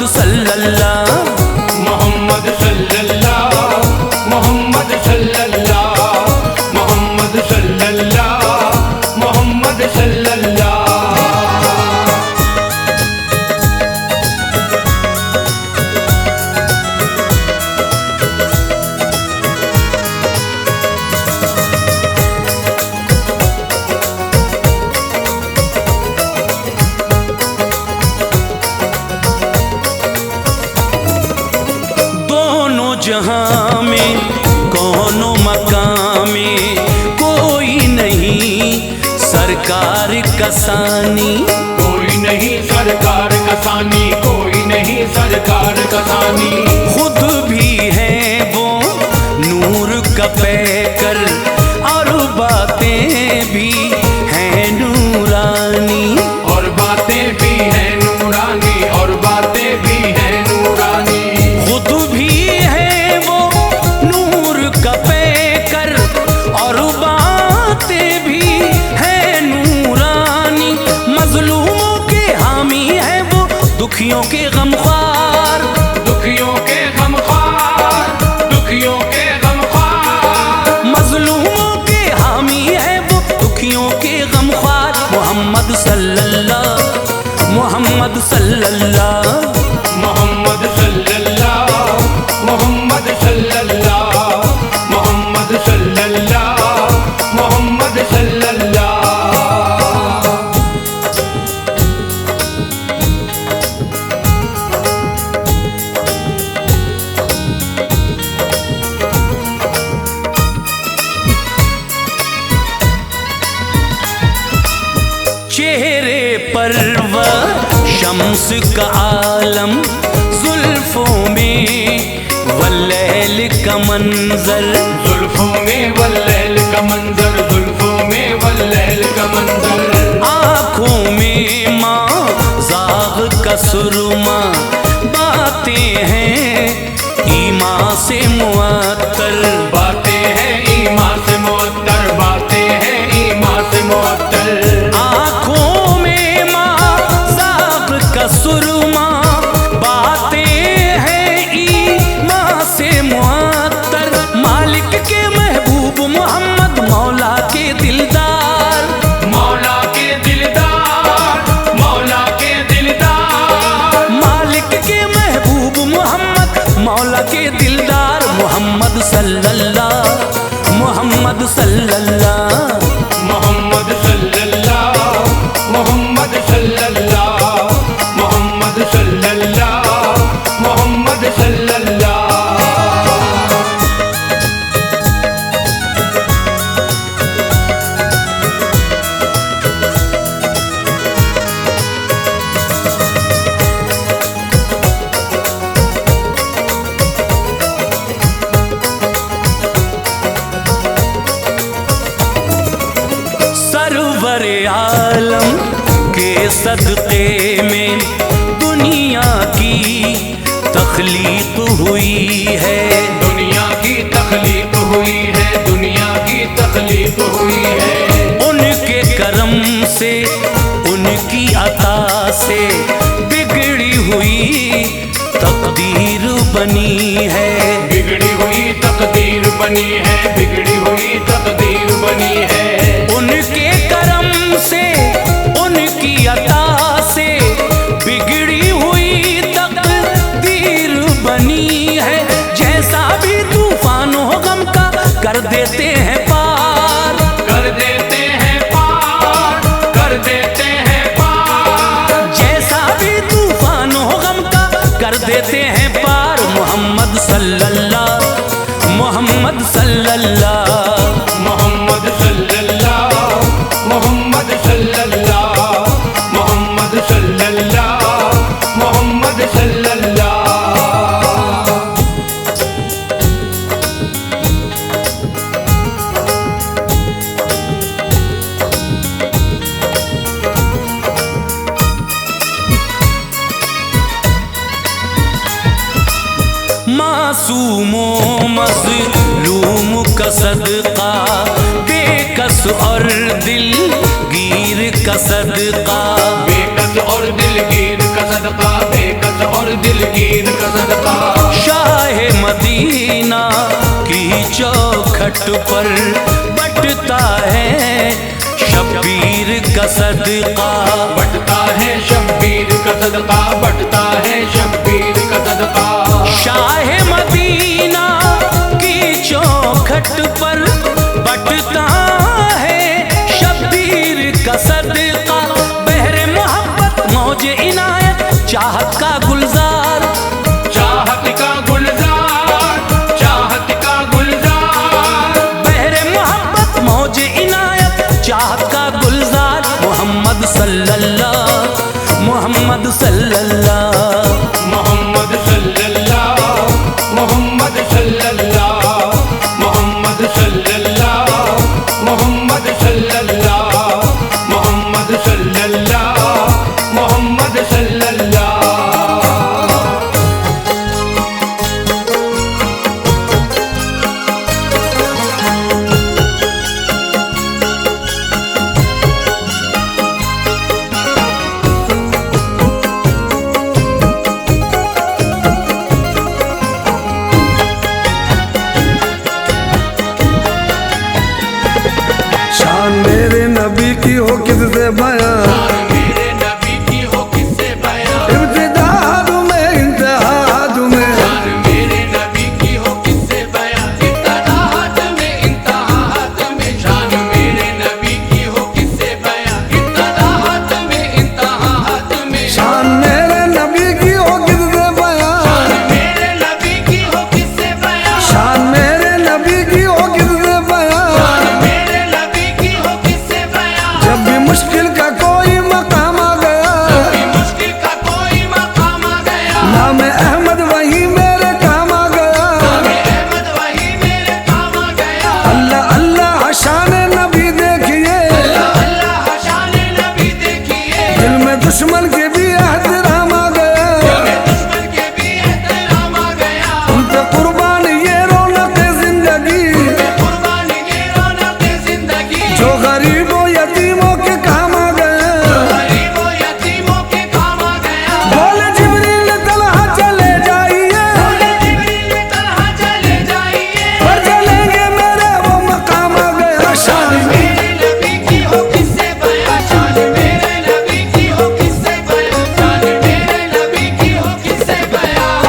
मोहम्मद सल्लल्लाह, मोहम्मद सल्लल्लाह, मोहम्मद सल्लल्लाह, मोहम्मद सल्लल्लाह, मोहम्मद सल्लल्लाह। जहां में कौनो मकाम में कोई नहीं सरकार कसानी, कोई नहीं सरकार कसानी, कोई नहीं सरकार कसानी। खुद भी है वो नूर का पैकर और बातें भी हैं नूरानी, और बातें भी हैं नूरानी, और बातें भी हैं नूरानी। खुद भी है वो नूर का पैकर और बातें भी हैं नूरानी। मजलूमों के हामी है वो, दुखियों के गमख्वार, दुखियों के गमख्वार, दुखियों के गमख्वार। मजलूमों के हामी है वो, दुखियों के गमख्वार। मोहम्मद सल्लल्लाह, मोहम्मद सल्लल्लाह, मोहम्मद सल्लल्लाह, मोहम्मद सल्लल्लाह, मोहम्मद सल्लल्लाह, मोहम्मद सल्लल्लाह। चेहरे पर वह शम्स का आलम, जुल्फों में वल्लैल का मंजर, जुल्फों में वल्लैल का मंजर, जुल्फों में वल्लैल का मंजर। आँखों में माँ जाग का सुरमा, बातें हैं ईमान से मुअत्तर, बातें हैं ईमान से मुअत्तर, बातें हैं ईमान से मुअत्तर। आँखों में माँ जाग का सुरमा, बातें हैं ईमान से मुअत्तर। मालिक के महबूब मोहम्मद, मौला के दिलदार, मौला के दिलदार, मौला के दिलदार। मालिक के महबूब मोहम्मद, मौला के दिलदार। मोहम्मद सल्लल्लाह, मोहम्मद सल्लल्लाह, मोहम्मद सल्लल्लाह, मोहम्मद सल्लल्लाह, मोहम्मद सल्लल्लाह, मोहम्मद सल्लल्लाह। सरवर आलम के सदक़े में दुनिया की तख्लीक हुई है, दुनिया की तख्लीक हुई है, दुनिया की तख्लीक हुई है। उनके करम से उनकी अता से बिगड़ी हुई तकदीर बनी है, बिगड़ी हुई तकदीर बनी है, बिगड़ी हुई तकदीर बनी है। उनके करम से उनकी अता से बिगड़ी हुई तकदीर बनी है। जैसा भी तूफान हो गम का कर देते हैं पार, कर देते हैं पार, कर देते हैं पार। जैसा भी तूफान हो गम का कर देते हैं पार। मोहम्मद सल्लल्लाह, मोहम्मद सल्लल्लाह, मोहम्मद सल्लल्लाह, मोहम्मद सल्लल्लाह, मोहम्मद सल्लल्लाह, मोहम्मद सल्लल्लाह। मासूमों मज़लूम का सदका, बेकस और दिलगीर का सदका, बेकस और दिलगीर का सदका, बेकस और दिल चौखट पर बटता है शब्बीर का सदका। बटता है शब्बीर का सदका, बटता है शब्बीर का सदका। शाह मदीना की चौखट पर बटता है शब्बीर का सदका। बहरे मोहब्बत मौजे इनायत चाहत का गुलजार, चाहत का गुलजार, चाहत का गुलजार। बहरे मोहब्बत मौजे इनायत चाहत का गुलजार। मोहम्मद सल्लल्लाह, मोहम्मद सल्लल्लाह, मोहम्मद सल्लल्लाह, मोहम्मद सल्लल्लाह, मोहम्मद सल्लल्लाह, मोहम्मद सल्लल्लाह, मोहम्मद सल्लल्लाह, मोहम्मद सल्लल्लाह। शान मेरे नबी की हो किससे बयान, मेरे नबी की हो किससे बयान। इब्तिदा तुम्हें इंतहा तुम्हें, शान मेरे नबी की हो किससे बयान। इब्तिदात में इंतहात में, शान मेरे नबी की हो किससे बयान। इब्तिदात में इंतहात में, शान मेरे नबी की हो किससे बयान, शान मेरे नबी की हो किससे बयान। शान मेरे नबी की हो किससे बयान। शान मेरे नबी की हो किससे बयान। जब भी मुश्किल का कोई मकाम आ गया, कभी मुश्किल का कोई मकाम आ गया। नाम अहमद वही मेरे काम आ गया। नामे अहमद वही मेरे काम आ गया। अल्लाह अल्लाह शान नबी देखिए, अल्लाह अल्लाह शान नबी देखिए। दिल में दुश्मन के भी एहतराम आ गया। मेरे दुश्मन के भी एहतराम आ गया। उन पे कुर्बान ये रौनक जिंदगी, कुर्बानी के रौनक जिंदगी। जो गरीबों यतीमों के काम आ गए। गरीबों यतीमों के काम आ गया। बोले जिब्रील तलहा चले जाइए, जिब्रील तलहा चले जाइए। पर चलेंगे मेरे वो मकाम आ गया। शान मेरे नबी की हो किससे बयान। शान मेरे नबी की हो किससे बयान। शान मेरे नबी की हो किससे बयान।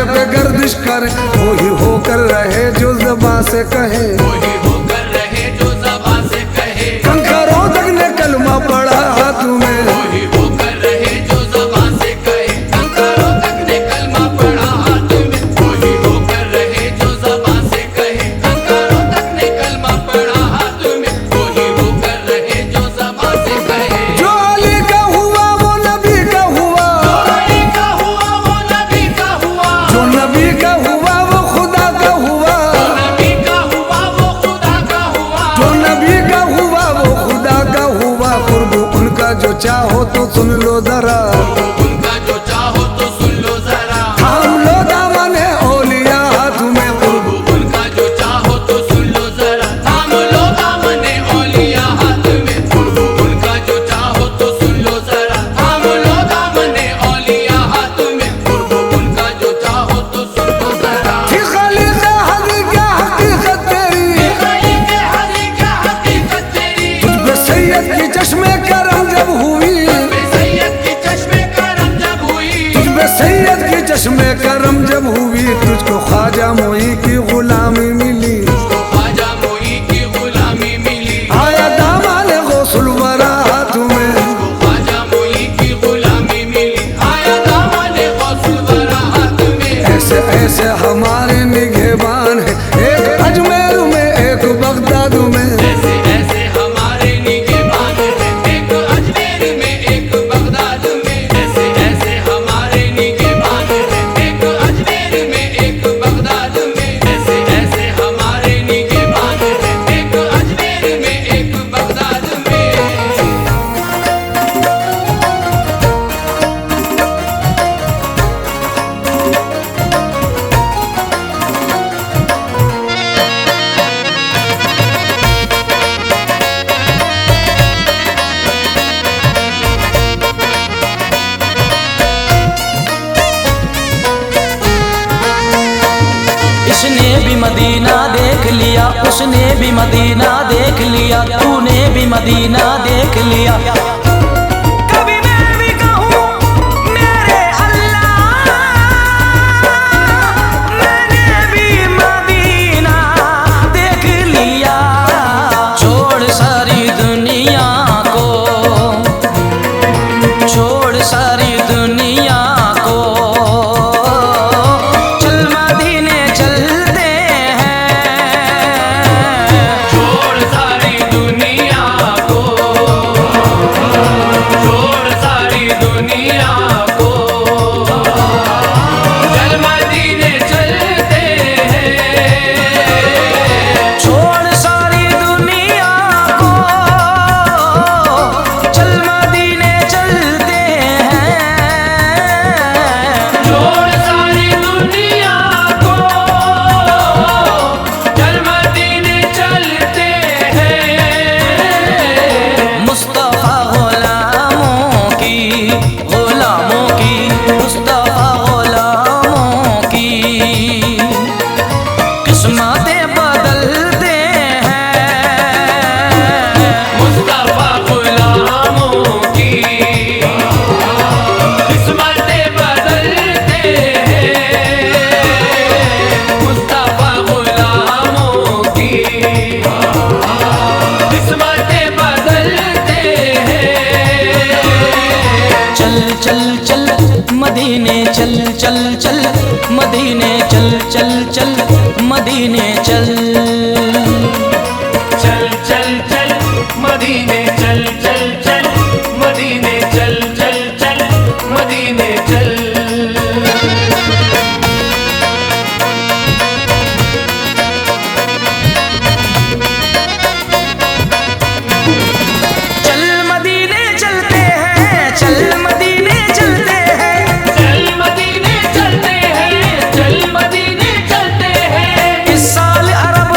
पे गर्दिश करे, वही होकर रहे जो ज़बां से कहे। वही होकर रहे जो ज़बां से कहे। कंकरों तक ने कलमा पढ़ा हाथ में, वही होकर रहे जो ज़बां से कहे। कंकरों तक ने कलमा पढ़ा हाथ में। वही होकर रहे जो ज़बां से कहे। कंकरों तक ने कलमा पढ़ा हाथ में। वही होकर रहे जो ज़बां से कहे। जो अली का हुआ वो नबी का हुआ, अली का हुआ वो नबी का हुआ। जो नबी का हुआ वो खुदा का हुआ, नबी का हुआ वो खुदा का हुआ। जो नबी का हुआ वो खुदा का हुआ। कुर्ब उनका जो चाहो तो सुन लो जरा, उनका जो चाहो तो सुन लो जरा। थाम लो दामने औलिया हाथ में। कुर्ब उनका जो चाहो तो सुन लो जरा। थाम लो दामने औलिया हाथ में। उनका जो चाहो तो सुन लो जरा। थाम लो दामने औलिया हाथ में। उनका जो चाहो तो सुन लो जरा। थी खलीक़े हदी क्या हकीकत तेरी, खली के हरी क्या हकीकत तेरी। तुझ पे सैयद की चश्मे करम जब हुई, सैयद की चश्मे करम जब हुई। तुझ पे सैयद की चश्मे करम जब हुई, तुझको ख्वाजा मोई की गुलामी मिली। उसको ख्वाजा मोई की गुलामी मिली। आया दामन गौसुल वरा हाथ में, उसको ख्वाजा मोई की गुलामी मिली। आया दामने गौसुल वरा हाथ में। ऐसे ऐसे हमारे निगहबान है, एक अजमेर में एक बगदाद में। ऐसे ऐसे हमारे निगहबान हैं। एक अजमेर में एक बगदाद में। ऐसे ऐसे हमारे निगहबान हैं। एक अजमेर में एक बगदाद में। ऐसे ऐसे हमारे निगहबान हैं। एक अजमेर में एक बगदाद में। इसने भी मदीना देख लिया, उसने भी मदीना देख लिया, तूने भी मदीना देख लिया। कभी मैं भी कहूँ मेरे अल्लाह, मैंने भी मदीना देख लिया। छोड़ सारी दुनिया को, छोड़ सारी दुनिया को, चल मदीने चलते हैं। छोड़ सारी दुनिया को। छोड़ सारी दुनिया को। चल मदीने चलते हैं। छोड़ सारी दुनिया को, चल मदीने चलते हैं। छोड़ सारी दुनिया को। चल मदीने चलते हैं। मुस्तफा गुलामों की, गुलामों की, मुस्तफा गुलामों की किस्मतें बदलते हैं। मुस्तफा गुलामों की किस्मतें बदलते हैं। मुस्तफा गुलामों की किस्मतें बदलते हैं। चल चल चल मदीने चल चल चल मदीने चल चल चल मदीने चल। चल चल चल मदीने चल चल चल मदीने चल चल चल मदीने चल। चल मदीने चलते हैं, चल मदीने चलते हैं। चल मदीने चलते हैं। चल मदीने चलते हैं। इस साल अरब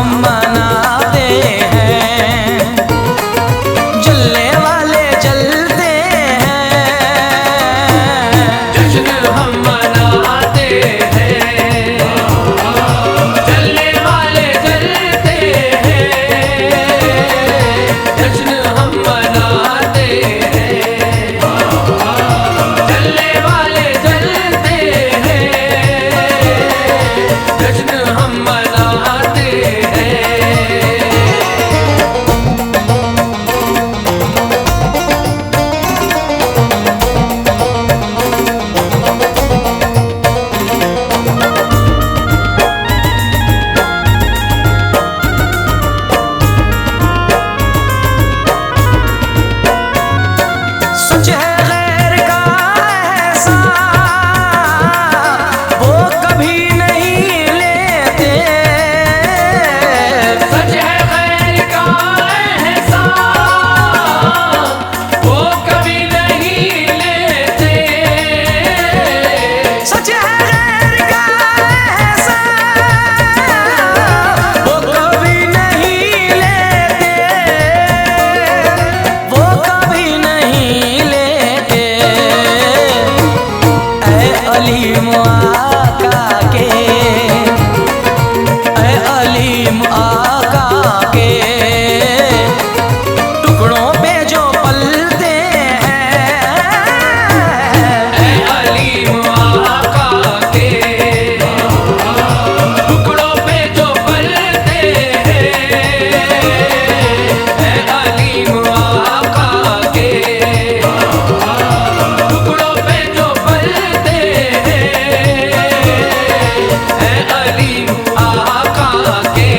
हम मनाते हैं, जलने वाले जलते हैं, जश्न हम मनाते हैं, जलने वाले जलते हैं, जश्न हम मनाते हैं, जलने वाले जलते हैं, जश्न हम मनाते हैं। सच है गैर का एहसान वो कभी नहीं लेते, सच है गैर का एहसान वो कभी नहीं लेते, सच है गैर का एहसान वो कभी नहीं लेते, वो कभी नहीं लेते। ऐ अलीम आका के, ऐ अलीम आका के टुकड़ों पे जो पलते हैं, ऐ अलीम आका के टुकड़ों पे जो पलते हैं, ऐ अलीम आका के टुकड़ों पे जो पलते हैं, ऐ अलीम आका के।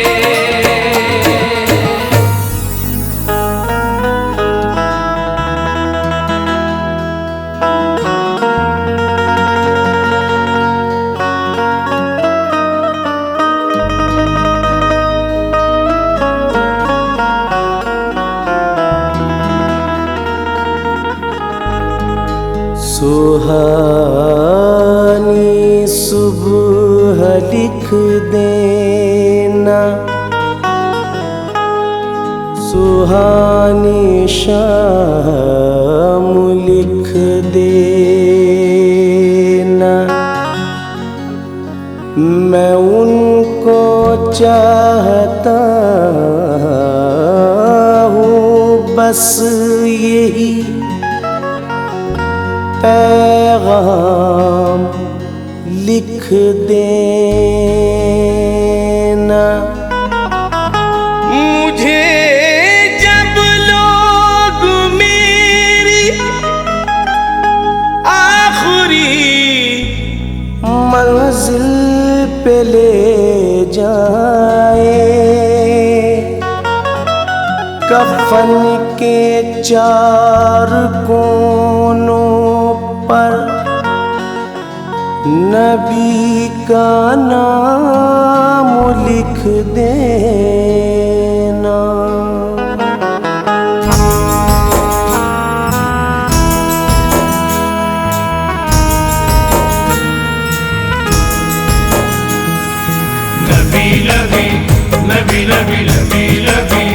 सुहानी सुबह लिख देना, सुहानी शाम लिख देना। मैं उनको चाहता हूँ बस यही पैगाम लिख देना। मुझे जब लोग मेरी आखिरी मंजिल पे ले जाए, कफन के चार कोनों पर नबी का नाम लिख देना। नबी नबी नबी नबी नबी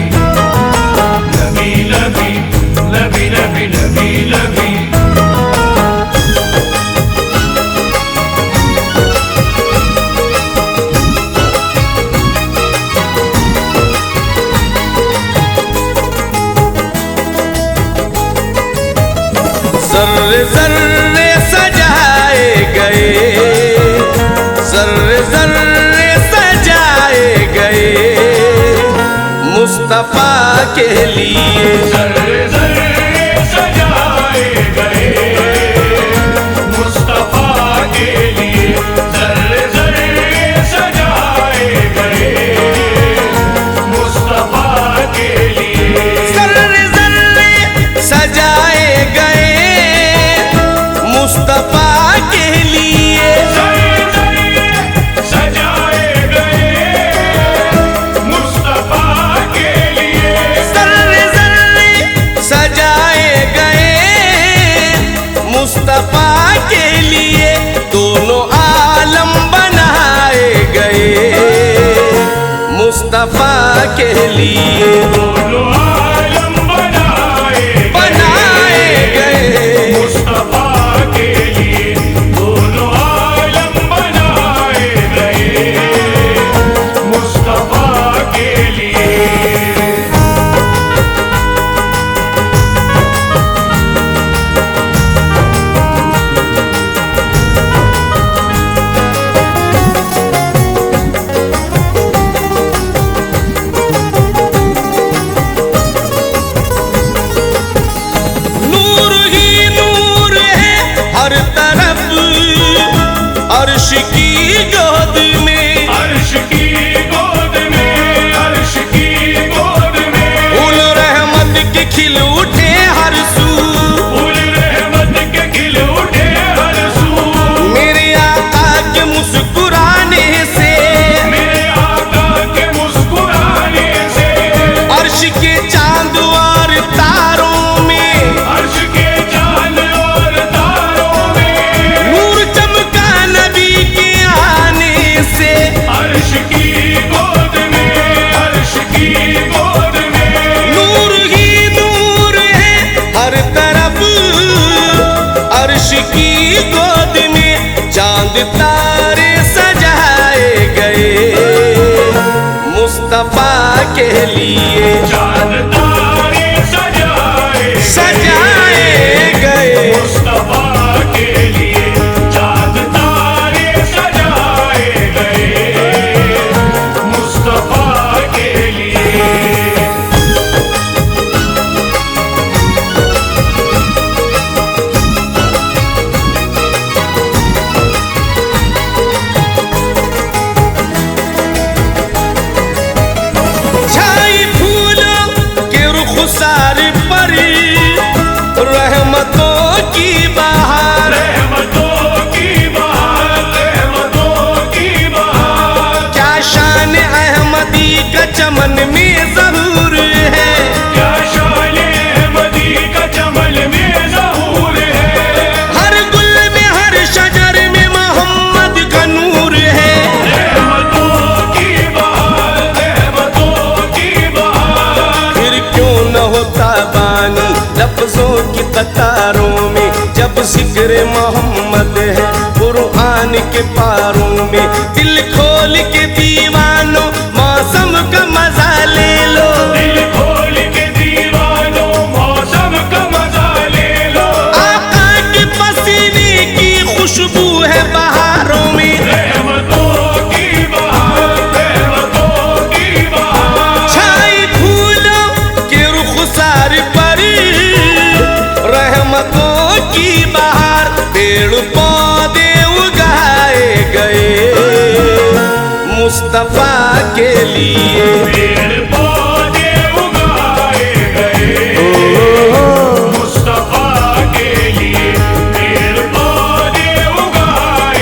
नबी नबी नबी नबी नबी नबी नबी। ज़र्रे ज़र्रे सजाए गए, ज़र्रे ज़र्रे सजाए गए मुस्तफ़ा के लिए। ज़र्रे ज़र्रे सजाए गए मुस्तफ़ा के लिए, ज़र्रे ज़र्रे सजाए गए मुस्तफ़ा के लिए। ज़र्रे ज़र्रे सजाए गए मुस्तफ़ा के लिए। ज़र्रे ज़र्रे सजाए गए मुस्तफ़ा के लिए, ज़र्रे ज़र्रे सजाए गए के लिए दोनों आलम बनाए गए। मुस्तफा के लिए दोनों आलम बनाए गए मुस्तफा के लिए। नूर ही नूर है हर तरफ अर्श की गोद में, अर्श की गोद में, अर्श की गोद में फूल रहमत के खिल उठे हर सू, फूल रहमत के खिल उठे हर सू। मेरे आका के मुस्कुराने से, मेरे आका के मुस्कुराने से अर्श के चांद और तारों में, अर्श के चांद और तारों में नूर चमका नबी के आने से। अर्श की गोद में, अर्श की गोद में नूर ही नूर है हर तरफ अर्श की गोद में, चांद तारे सजाए गए मुस्तफा के लिए, चांद तारे सजाए गए। मुस्तफा के लिए चांद तारे सजाए गए मुस्तफा के लिए। छाई फूलों के रुखसार पर रहमतों की बहार, रहमतों की बहार, रहमतों की बहार। क्या शान अहमदी का चमन में ज़हूर है, क्या शान अहमदी का चमन में ज़हूर है। हर गुल में हर शजर में मोहम्मद का नूर है। रहमतों की बहार, रहमतों की बहार। फिर क्यों न होता बानी लफ्जों की कतारों में, जब जिक्र मोहम्मद है कुरान के पारों में। दिल खोल के दीवानों मौसम का मजा ले लो, दिल खोल के दीवानों मौसम का मजा ले लो। आका के पसीने की खुशबू है बहारों में। रहमतों की बहार, रहमतों की बहार। छाई फूलों के रुखसार पर रहमतों की बहार, पेड़ पौधे उगाए गए मुस्तफा के लिए। पेड़ पौधे उगाए गए मुस्तफा के लिए। पेड़ पौधे उगाए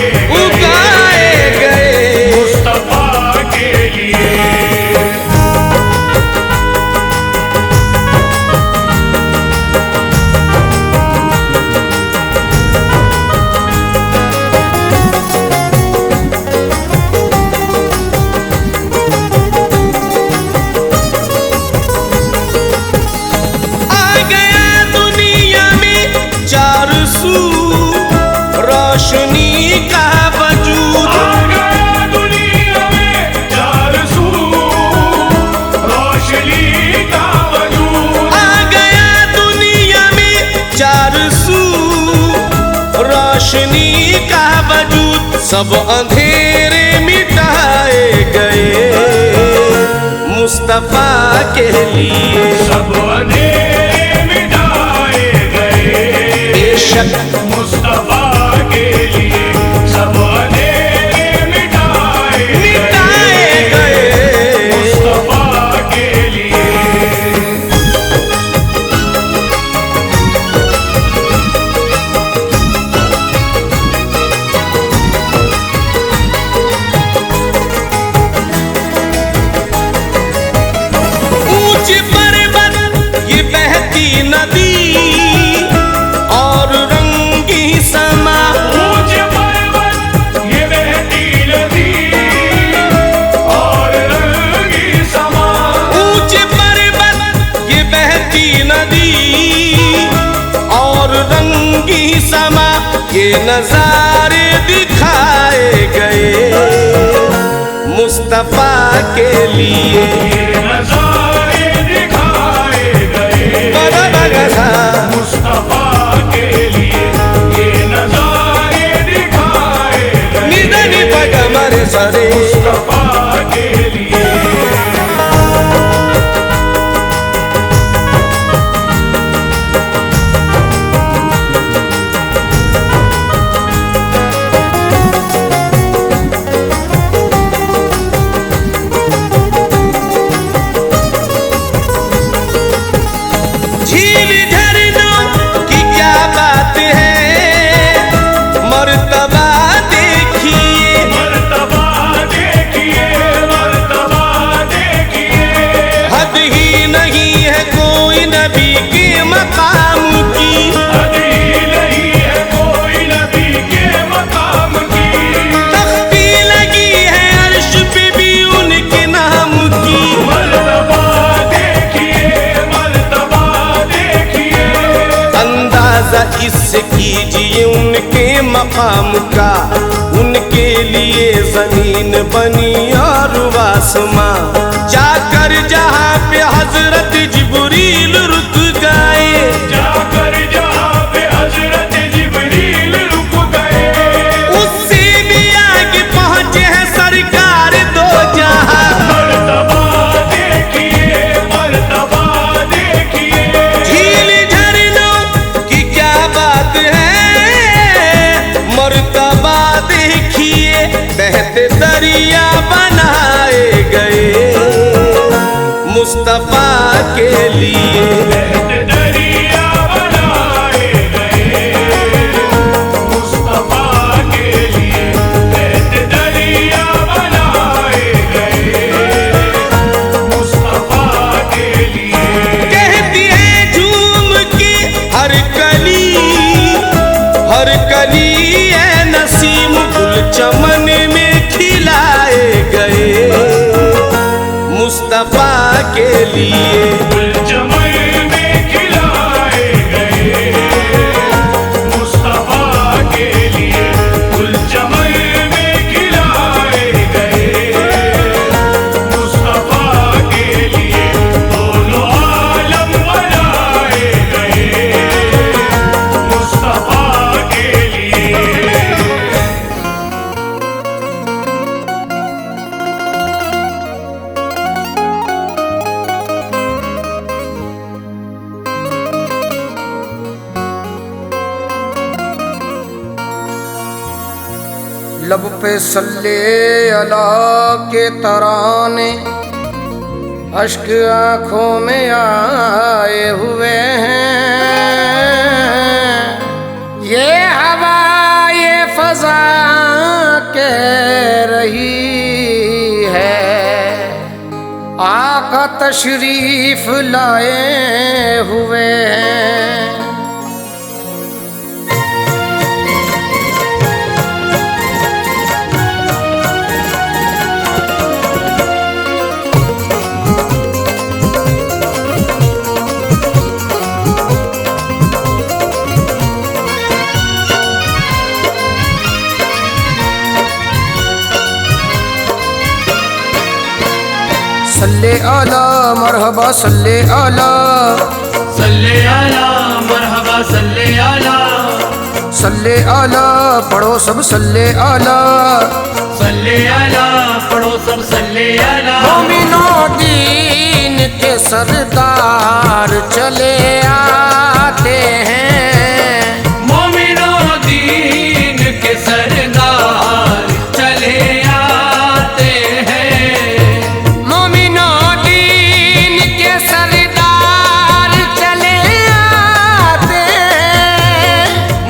गए मुस्तफा के लिए। आ गया दुनिया में चार सू रोशनी का वजूद, आ गया दुनिया में चार सू रोशनी का वजूद। आ गया दुनिया में चार सू रोशनी का वजूद। सब अंधेरे मिटाए गए मुस्तफा के लिए। सब अंधेरे मिटाए गए बेशक मुस्तफा के लिए। सब अंधेरे मिटाए गए मुस्तफा के लिए। ऊंचे पर्वत ये बहती नदी और रंगी समा, ऊंचे पर्वत ये बहती नदी और रंगी समा। ये नजारे दिखाए गए मुस्तफा के लिए। ये नजारे दिखाए गए मुस्तफा के लिए, ये नजारे दिखाए गए निधनि पगमरे सरे मुस्तफा के लिए। झील झरनों की क्या बात है, मर्तबा देखिए मर्तबा देखिए, मर्तबा देखिए, हद ही नहीं है कोई नबी के मकाम की। हद ही नहीं है कोई नबी के मकाम की। तख्ती लगी है अर्श पे भी उनके नाम की। मर्तबा देखिए, मर्तबा देखिए, अंदाजा इससे कीजिए उनके मकाम का, उनके लिए जमीन बनी और आसमां। जाकर जहाँ पे हजरत जिब्रील रुक गए, जाकर जहाँ पे हजरत जिब्रील रुक गए, उससे भी आगे पहुँचे हैं सरकार दो जहाँ। मर्तबा देखिए, मर्तबा देखिए, झील झरनों की क्या बात है, मर्तबा देखिए बहते दरिया बनाए गए मुस्तफा के लिए। बहते दरिया बनाए गए मुस्तफा के लिए, बहते दरिया बनाए गए मुस्तफा के लिए। कहती है झूम के हर कली है नसीम गुल चमन में खिलाए गए मुस्तफा के लिए। गुल चमन में खिलाए गए मुस्तफा के लिए, गुल चमन में खिलाए गए मुस्तफा के लिए। दोनों आलम बनाए गए मुस्तफा के लिए। लब पे सल्ले अला के तराने अश्क आंखों में आए हुए हैं। ये हवा ये फजा कह रही है, आका तशरीफ लाए हुए हैं। सल्ले आला मरहबा सल्ले आला, सल्ले आला मरहबा सल्ले आला, सल्ले आला पढ़ो सब सल्ले आला। सल्ले आला पढ़ो सब सल्ले आला। मोमिनो दीन के सरदार चले आते हैं, मोमिनो दीन के सरदार चले आते हैं। मोमिनो दीन के सरदार चले आते हैं।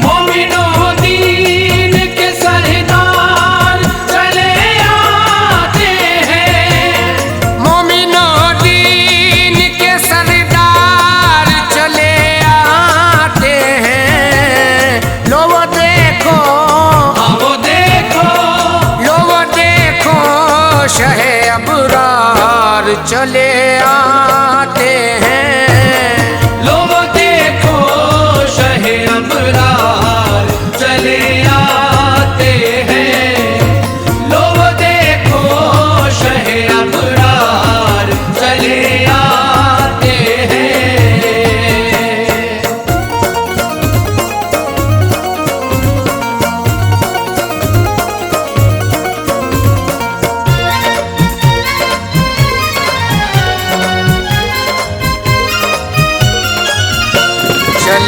मोमिनो दीन के सरदार चले आते हैं। मोमिनो दीन के सरदार चले आते हैं। लो वो देखो, हाँ वो देखो, लो वो देखो शहे अबरार चले आते हैं। लो वो देखो शहे अबरार चले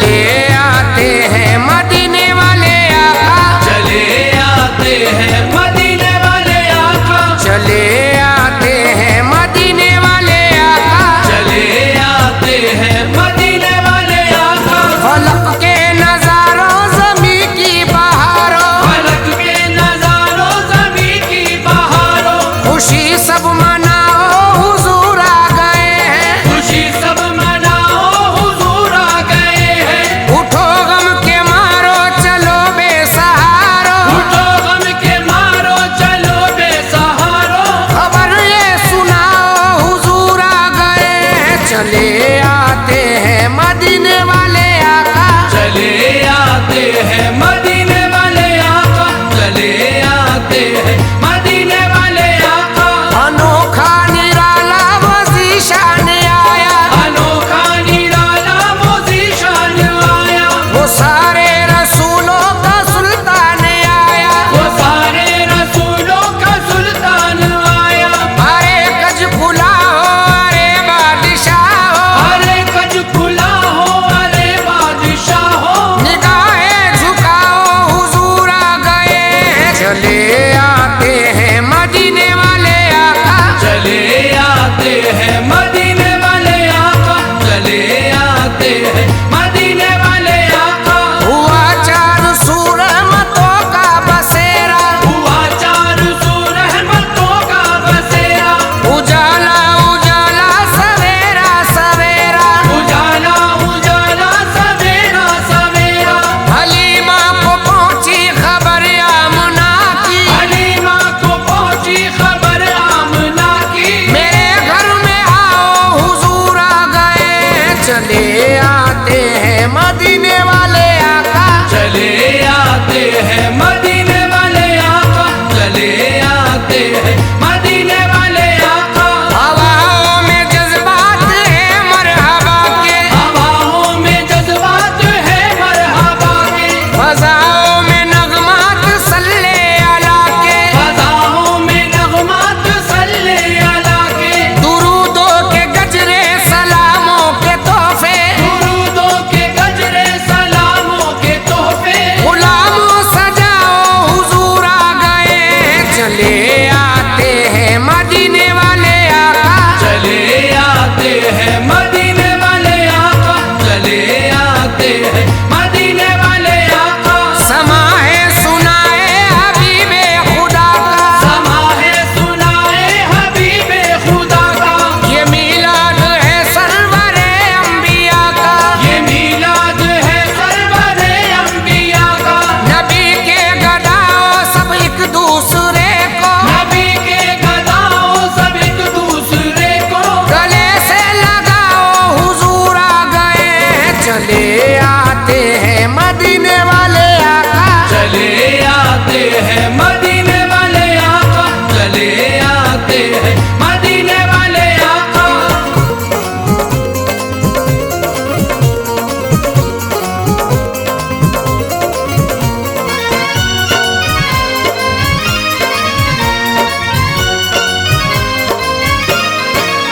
चले आते हैं मदीने वाले आका, चले आते हैं मदीने वाले आका, चले आते हैं मदीने वाले आका, चले आते हैं मदीने वाले आका। फलक के नजारों ज़मी की बहारों, फलक के नजारों ज़मी की बहारों, खुशी सब मनाओ हुजूर आ गए हैं, खुशी सब मनाओ हुजूर आ गए हैं। उठो गम के मारो चलो बेसहारो, उठो गम के मारो चलो बेसहारो, खबर ये सुनाओ हुजूर आ गए हैं, चले आते हैं मदीने वाले आका, चले आते हैं मदीने वाले आका, चले आते हैं मदीने वाले आका। अनोखा निराला वज़ी शान आया, अनोखा निराला मोज़ी शान आया, वो सारे रसूलों का सुल्तान आया, वो सारे रसूलों का सुल्तान आया। अरे गज खुला हो अरे बादशाह हो, अरे गज खुला हो अरे बादशाह हो, निगाहें झुकाओ हुजूर आ गए हैं, चले आते हैं मदीने वाले आका, चले आते हैं मदीने वाले आका, चले आते हैं मदीने वाले आका। हुआ चार सूर रहमतों का बसेरा, हुआ चार सू रहमतों का बसेरा, उजाला उजाला सवेरा सवेरा, उजाला उजाला सवेरा सवेरा। हलीमा को पहुंची खबर आमना की, हलीमा को पहुंची खबर आमना की, मेरे घर में आओ हुजूर आ गए हैं, चले आते हैं मदीने वाले आका, चले आते हैं मदीने वाले आका, चले आते हैं मदीने वाले आका। हवाओं में जज्बात है मरहबा के, हवाओं में जज्बात है मरहबा के, फजाओं में नगमात सल्ले अला के, फज़ाओं में नग़मात सल्ले अला के, दुरूदों के गजरे सलामों के तोहफे, दुरूदों के गजरे सलामों के तोहफे, गुलामों सजाओ हुजूर आ गए हैं, चले आते हैं मदीने वाले आका, चले आते हैं मदीने वाले आका, चले आते हैं मदीने वाले आका। समा है सुनाए हबीबे खुदा का, समा है सुनाए हबीबे खुदा का, ये मीलाद है सरवरे अंबिया का, ये मीलाद है सरवरे अंबिया का। नबी के गदाओ सब एक दूसरे को, नबी के गदाओं सब एक दूसरे को, गले से लगाओ हुजूर आ गए हैं, चले आते हैं मदीने वाले आका, चले आते हैं मदीने वाले आका, चले आते हैं मदीने वाले आका।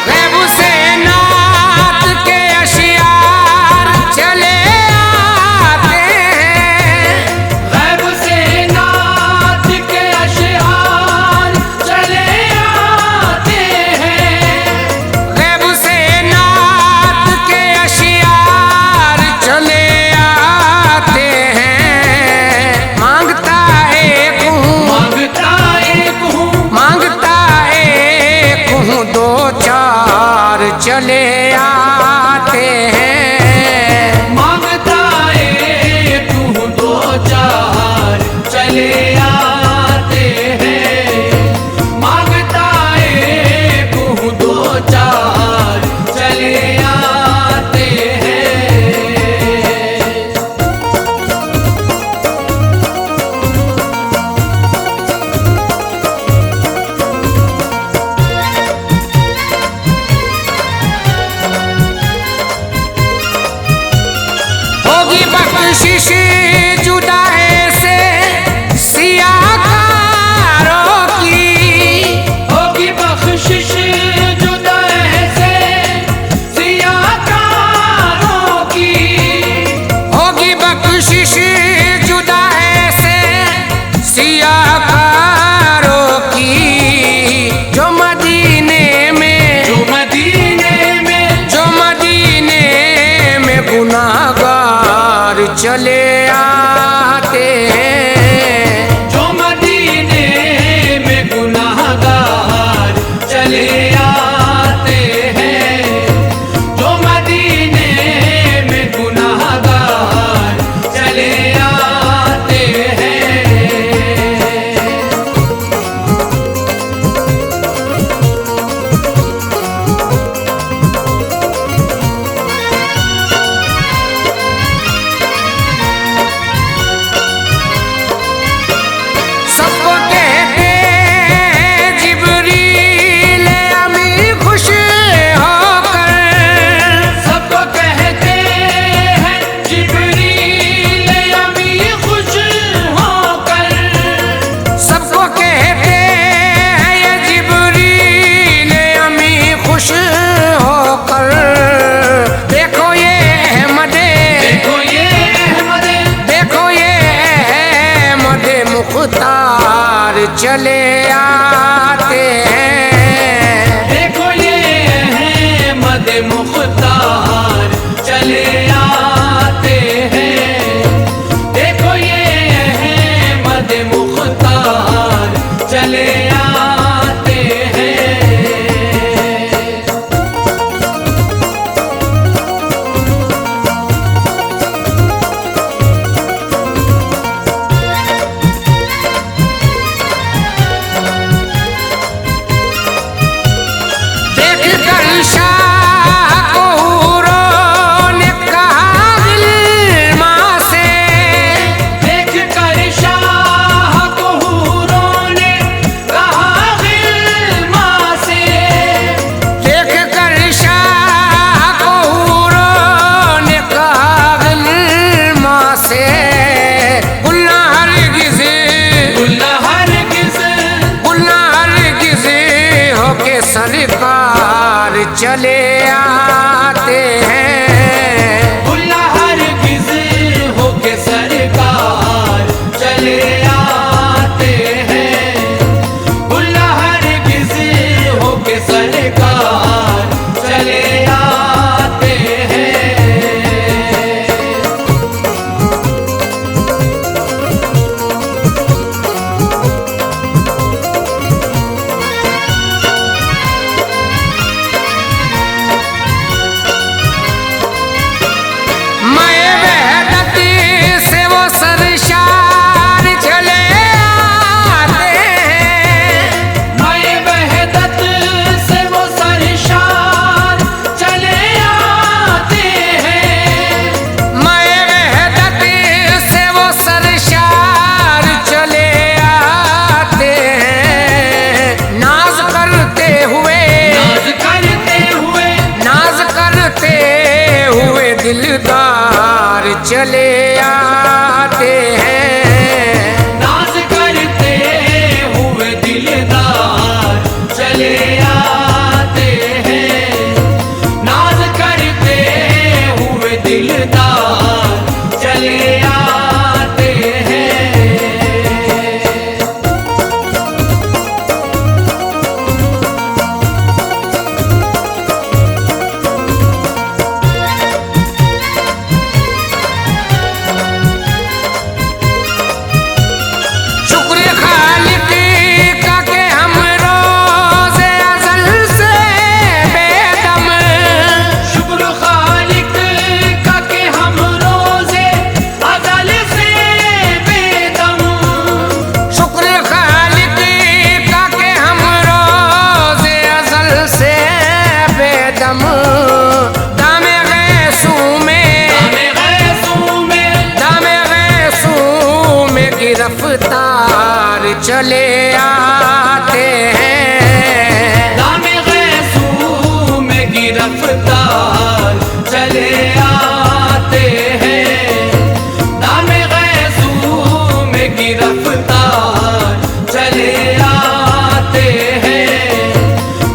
गैब से नात के अशियार चले आते हैं, गैब से नात के अशआर चले आते हैं, गैब से नात के अशियार चले आते हैं, मांगता एक हूँ मांगता एक हूँ, मांगता एक हूँ दो चार चले आते हैं, मांगता एक हूँ दो चार चले आते हैं, मांगता एक हूँ दो चार चले आते हैं। चले आते हैं। जो मदीने में गुनाहगार चले आते हैं, जो मदीने में गुनाहगार चले आते हैं। सबको कहते हैं जिब्रील अमी खुश होकर, सबको कहते हैं जिब्रील अमी खुश होकर, सबको कहते हैं ये जिब्रील अमी खुश होकर। देखो ये अहमदे, देखो ये अहमदे, देखो ये अहमदे मुख्तार चले आते हैं। देखो ये अहमद मुख्तार चले आते हैं। देखो ये अहमद मुख्तार चले आते हैं। देख कर शाह को हूरों ने कहा गिलमा से, देख कर शाह को हूरों ने कहा गिलमा से, देख कर शाह को हूरों ने कहा गिलमा से। गुल्ला हरगिज़, गुल्ला हरगिज़, गुल्ला हरगिज़ होके सरकार चले आते हैं। गुल्ला हरगिज़ होके सरकार चले आते हैं। गुल्ला हरगिज़ होके सरकार चले आते हैं। मैं वहदत से वो सरशार चले आते हैं। मैं वहदत से वो सरशार चले आते हैं। मैं वहदत से वो सरशार चले आते हैं। नाज करते हुए, नाज करते हुए, नाज करते हुए दिलदार चले आते हैं। नाज करते हुए दिलदार चले आते हैं। नाज करते हुए दिलदार चले आते हैं। शुक्र खालिक का के हम रोज़े अज़ल से बेदम, शुक्र खालिक का के हम रोज़े अज़ल से बेदम, शुक्र खालिक का के हम रोज़े अज़ल से बेदम। दामे गैसू में, दामे गैसू में, दामे गैसू में गिरफ्तार चले आते हैं। दामे गैसू में गिरफ्तार चले आते हैं। दामे गैसू में गिरफ्तार चले आते हैं।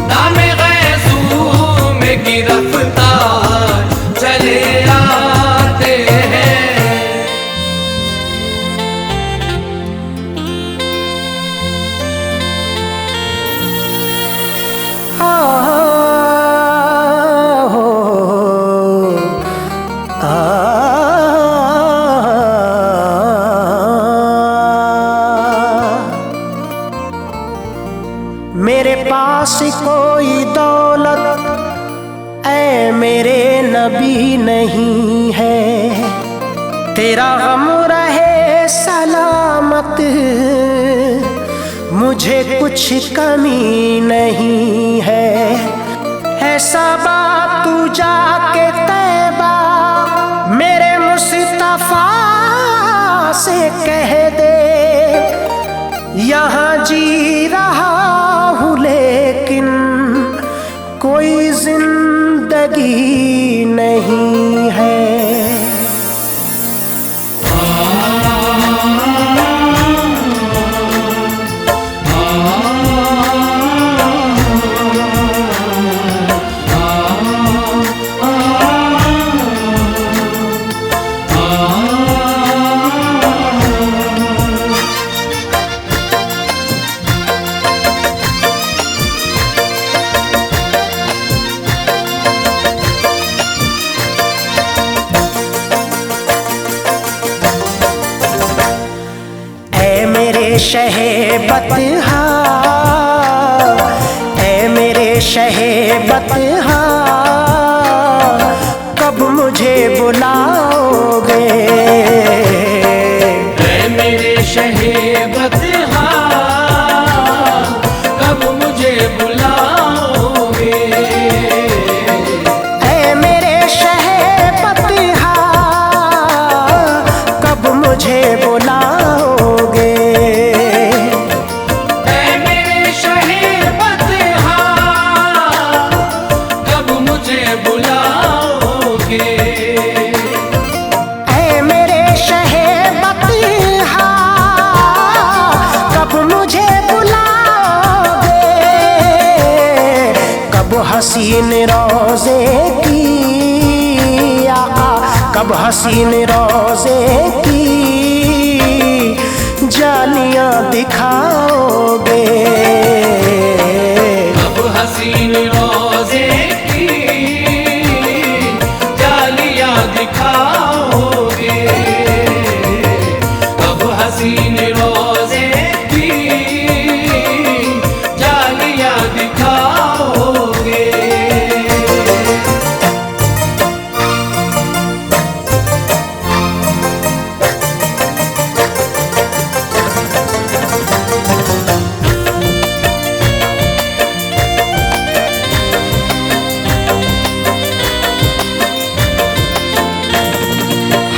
दामे गैसू में गिरफ्तार चले आते हैं। हो मेरे नबी नहीं है, तेरा गम रहे सलामत, मुझे कुछ कमी नहीं है। ऐसा बात तू जाके तैबा मेरे मुस्तफा से कह दे, यहाँ जी रहा हूँ लेकिन कोई जिंदगी नहीं है। शहे बतहा, ऐ मेरे शहे बतहा, कब मुझे बुलाओगे? ऐ मेरे शहे बतहा, कब मुझे बुलाओगे? ऐ मेरे शहे बतहा, कब मुझे बुलाओगे? हसीन रोज़े की आका, कब हसीन रोज़े की जालियां दिखाओगे? कब हसीन रोज़े की जालियां दिखाओगे? कब हसीन रोज़े की जालियां दिखाओगे?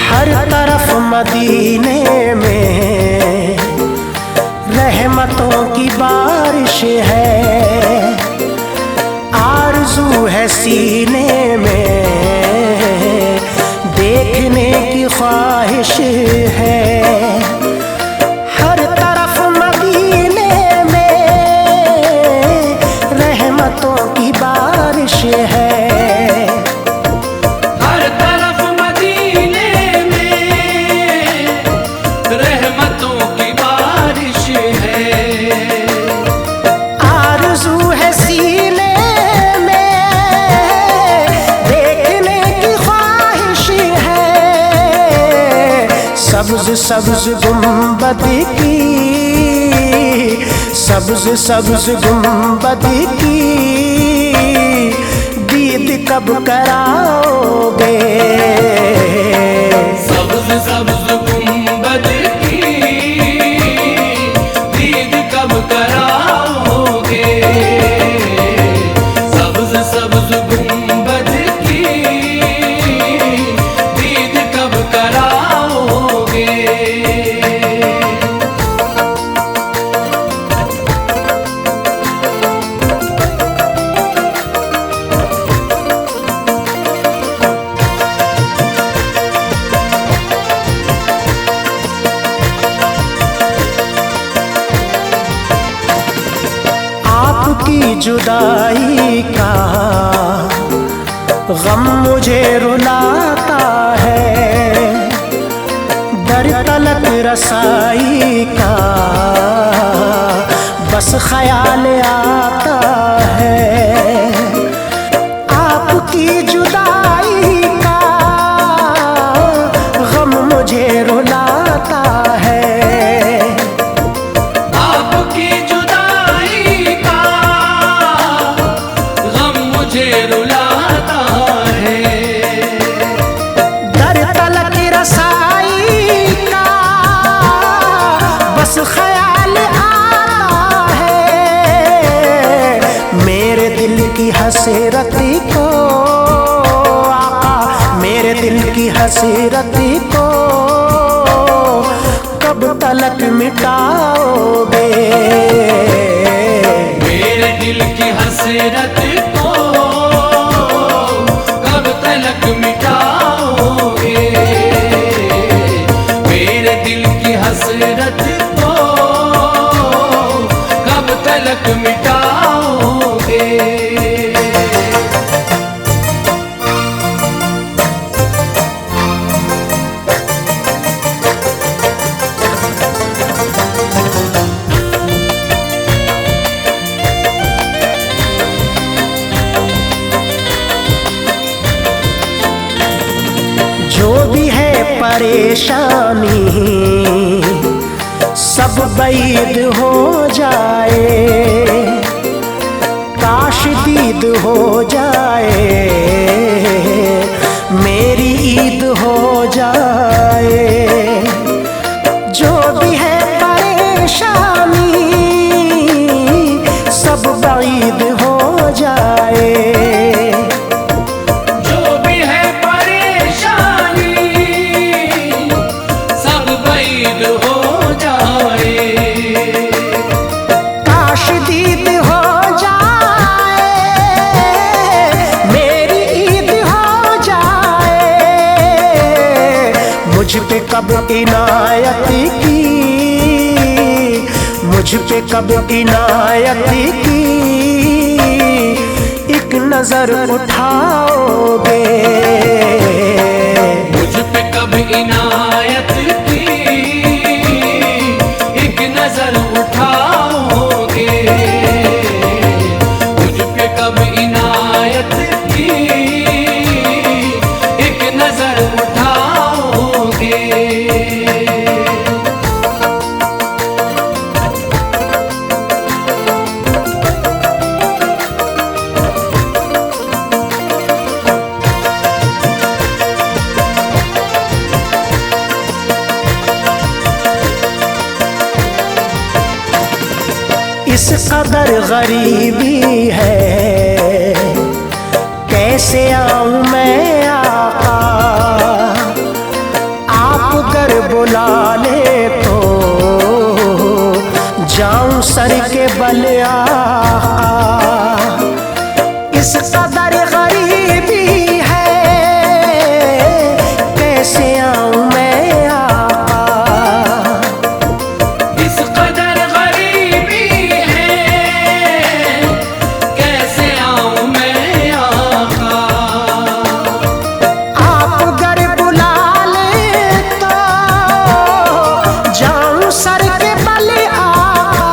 हर तरफ मदीने में रहमतों की बारिश है, आरज़ू है सीने में देखने की ख्वाहिश है। हर तरफ मदीने में रहमतों की बारिश है, सब्ज सब्ज गुंबद की, सब्ज सब्ज गुंबद की दीद कब कराओगे? सब्ज सब्ज गुंबद की दीद कब कराओगे? सब्ज सब्ज गुंबद की दीद कब कराओगे? आपकी जुदाई का गम मुझे रुलाता है, दर तलक रसाई का बस ख्याल आता है। आपकी जुदाई का गम मुझे रुलाता है, आपकी जुदाई का गम मुझे रुलाता को आका, मेरे दिल की हसरत को कब तलक मिटाओगे? मेरे दिल की हसरत को कब तलक मिटाओगे? मेरे दिल की हसरत को कब तलक मिटाओगे? जो भी है परेशानी सब बैद हो जाए, काश दीद हो जाए, मेरी ईद हो जाए। जो भी है परेशानी सब बैद हो जाए, मुझ पे कब इनायत की, मुझ पे कब इनायत की एक नजर उठाओगे? मुझ पे कब इनायत की एक नजर उठाओगे? मुझ पे कब इनायत की एक नजर उठाओगे? इस कदर गरीबी है कैसे आऊं मैं आका, आप अगर बुला ले तो जाऊं सर के बल आका। इस कदर गरीबी है कैसे आऊं मैं आका, इस कदर गरीबी है कैसे आऊं मैं आका। आप अगर बुला ले तो जाऊं सर के बल आका।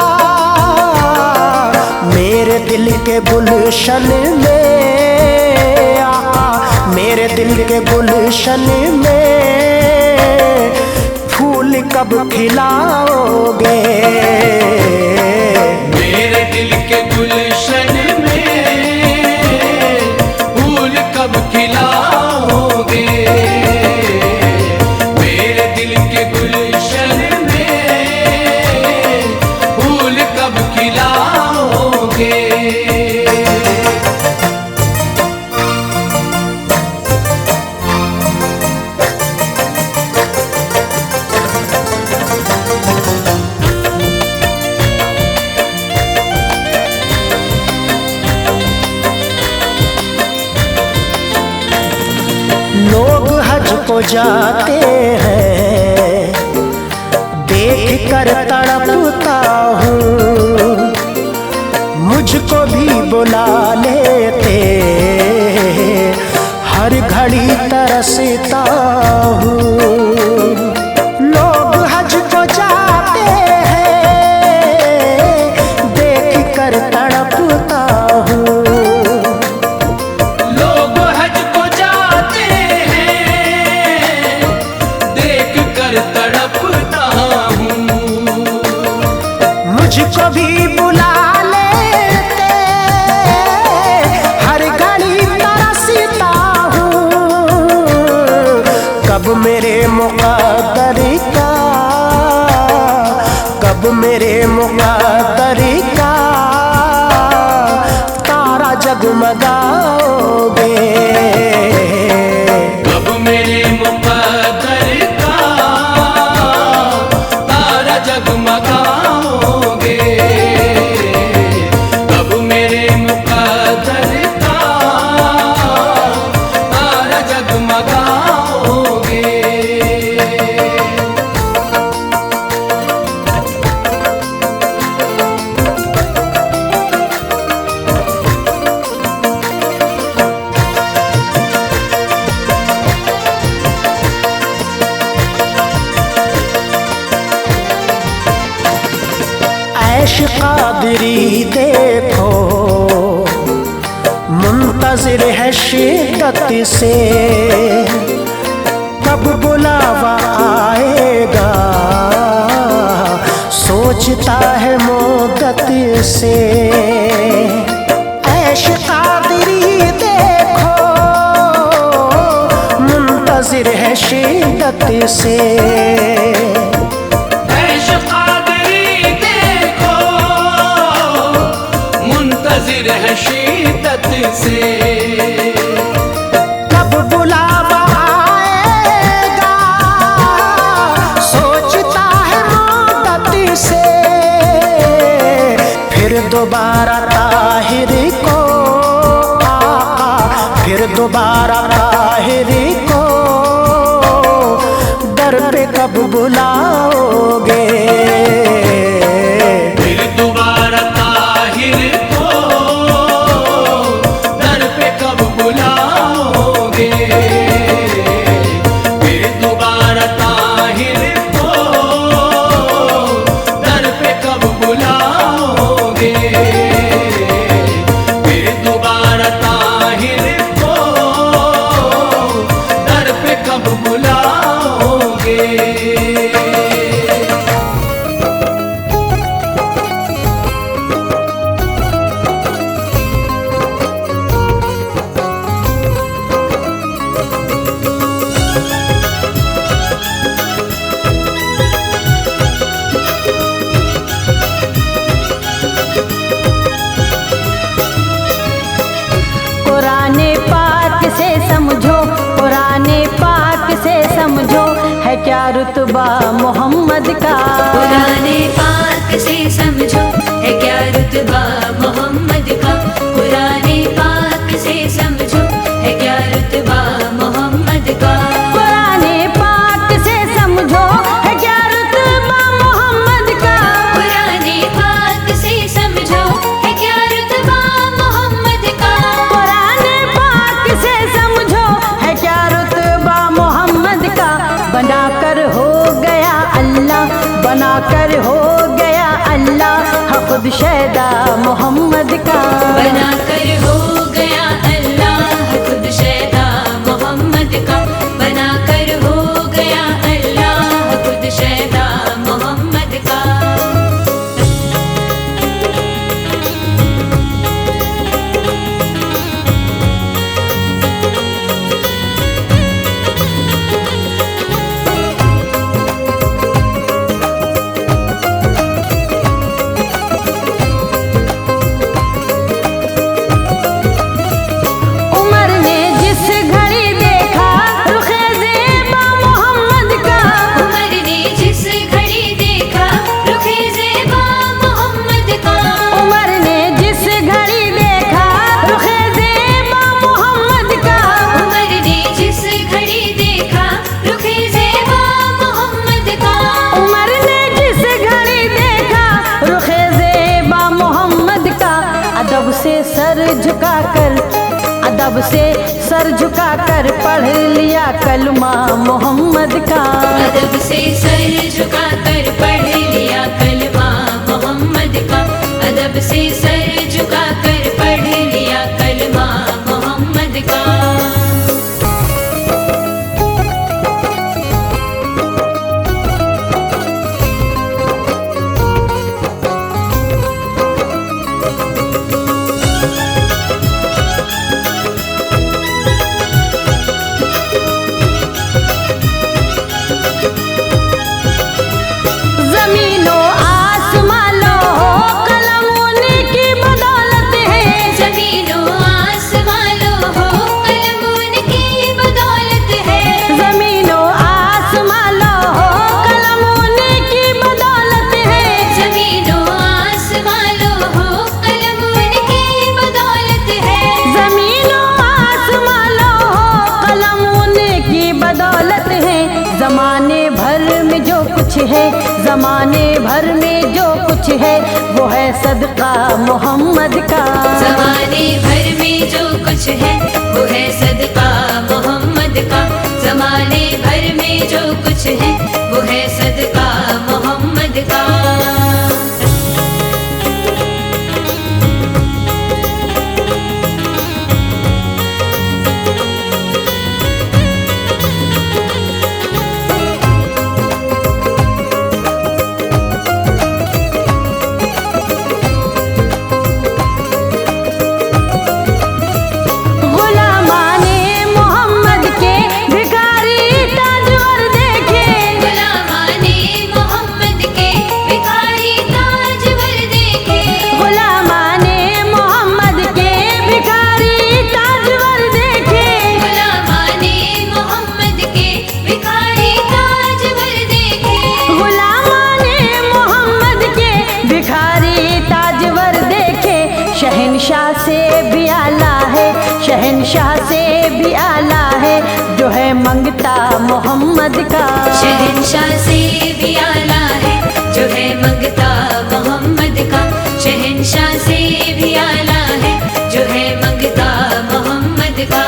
मेरे दिल के गुलशन में आका, मेरे दिल के गुलशन में फूल कब खिलाओगे? मेरे दिल के गुलशन में फूल कब खिलाओगे? मेरे दिल के गुलशन में फूल कब खिलाओगे? लोग हज को जाते हैं देख कर तड़पता हूँ, मुझको भी बुला लेते हर घड़ी तरसता हूँ। लोग हज को जाते हैं देख कर तड़पता हूँ, लोग हज को जाते हैं देख कर तड़पता हूँ। मुझको भी बुला लेते कादरी देखो मुंतजिर है शिद्दत से, कब बुलावा आएगा सोचता है मुद्दत से। ऐश कादरी देखो मुंतजिर है शिद्दत से, ऐश कादरी देखो मुंतजिर है शिद्दत से। कब बुलावा आएगा सोचता है मुद्दत से, फिर दोबारा ताहिर को फिर दोबारा ताहिर को दर पे कब बुलाओगे। फिर दोबारा ताहिर को दर पे कब बुलाओगे। फिर दोबारा ताहिर को दर पे कब बुलाओगे। फिर दोबारा ताहिर को दर पे कब बुलाओगे। कुराने पाक से समझो, कुराने पाक से समझो, है क्या रुतबा मोहम्मद का। कुराने पाक से समझो, है क्या रुतबा मोहम्मद का। कुराने पाक से समझो, है क्या रुतबा मोहम्मद का। कुराने पाक से समझो, है क्या रुतबा मोहम्मद का। कुराने पाक से समझो, है क्या रुतबा मोहम्मद का। कुराने पाक से समझो, है क्या रुतबा मोहम्मद का। बनाकर हो गया अल्लाह, बनाकर हो गया अल्लाह, खुद शैदा मोहम्मद का। बनाकर हो गया अल्लाह खुद शैदा मोहम्मद का। बनाकर हो गया अल्लाह खुद शैदा मोहम्मद का। उमर ने जिस घड़ी देखा रुखे ज़ेबा मोहम्मद का। उमर ने जिस घड़ी देखा रुखे ज़ेबा मोहम्मद का। उमर ने जिस घड़ी देखा रुखे ज़ेबा मोहम्मद का। उमर ने जिस घड़ी देखा रुखे ज़ेबा मोहम्मद का। उमर ने जिस घड़ी देखा रुखे ज़ेबा मोहम्मद का। अदब से सर झुकाकर, अदब से सर झुकाकर पढ़ लिया कलमा मोहम्मद का। अदब से सर झुकाकर पढ़ लिया कलमा मोहम्मद का। अदब से सर झुकाकर पढ़ लिया कलमा मोहम्मद का। ज़मीनो आसमां लो हो कलम उन्हीं की बदौलत है। ज़मीनो आसमां लो हो कलम उनकी बदौलत है। ज़मीनो आसमां लो हो कलम उन्हीं की बदौलत है। ज़मीनो आसमां लो हो कलम उनकी बदौलत है। ज़मीनो आसमां लो हो कलम उनकी बदौलत है। ज़माने भर में जो कुछ है, ज़माने भर में जो कुछ है, वो है सदका मोहम्मद का। ज़माने भर में जो कुछ है वो है सदका मोहम्मद का। ज़माने भर में जो कुछ है वो है सदका मोहम्मद का। भी आला है जो है मंगता मोहम्मद का। शहंशाह से भी आला है जो है मंगता मोहम्मद का। शहंशाह से भी आला है जो है मंगता मोहम्मद का।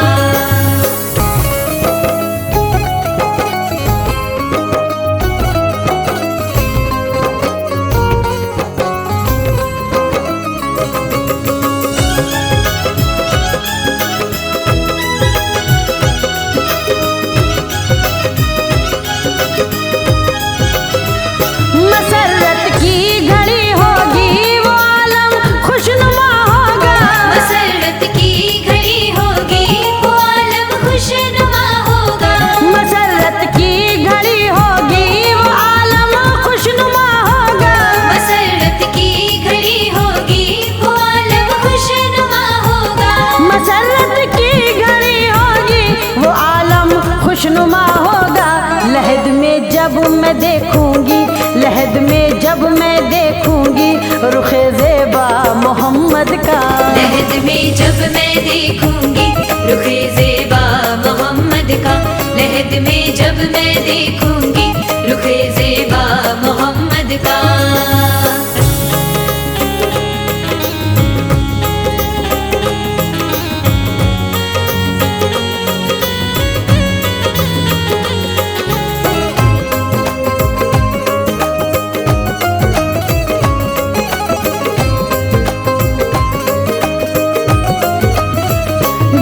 मसरत की घड़ी होगी वो आलम खुशनुमा होगा। मसरत की घड़ी होगी वो आलम खुशनुमा होगा। मसरत की घड़ी होगी वो आलम खुशनुमा होगा। मसरत की घड़ी होगी वो आलम खुशनुमा होगा। मसरत की घड़ी होगी वो आलम खुशनुमा होगा। लहद में जब मैं देखूंगी, लहद में जब मैं देखूंगी रुखे ज़ेबा मोहम्मद का। लहद में जब मैं देखूंगी रुखे ज़ेबा मोहम्मद का। लहद में जब मैं देखूंगी रुखे ज़ेबा मोहम्मद का।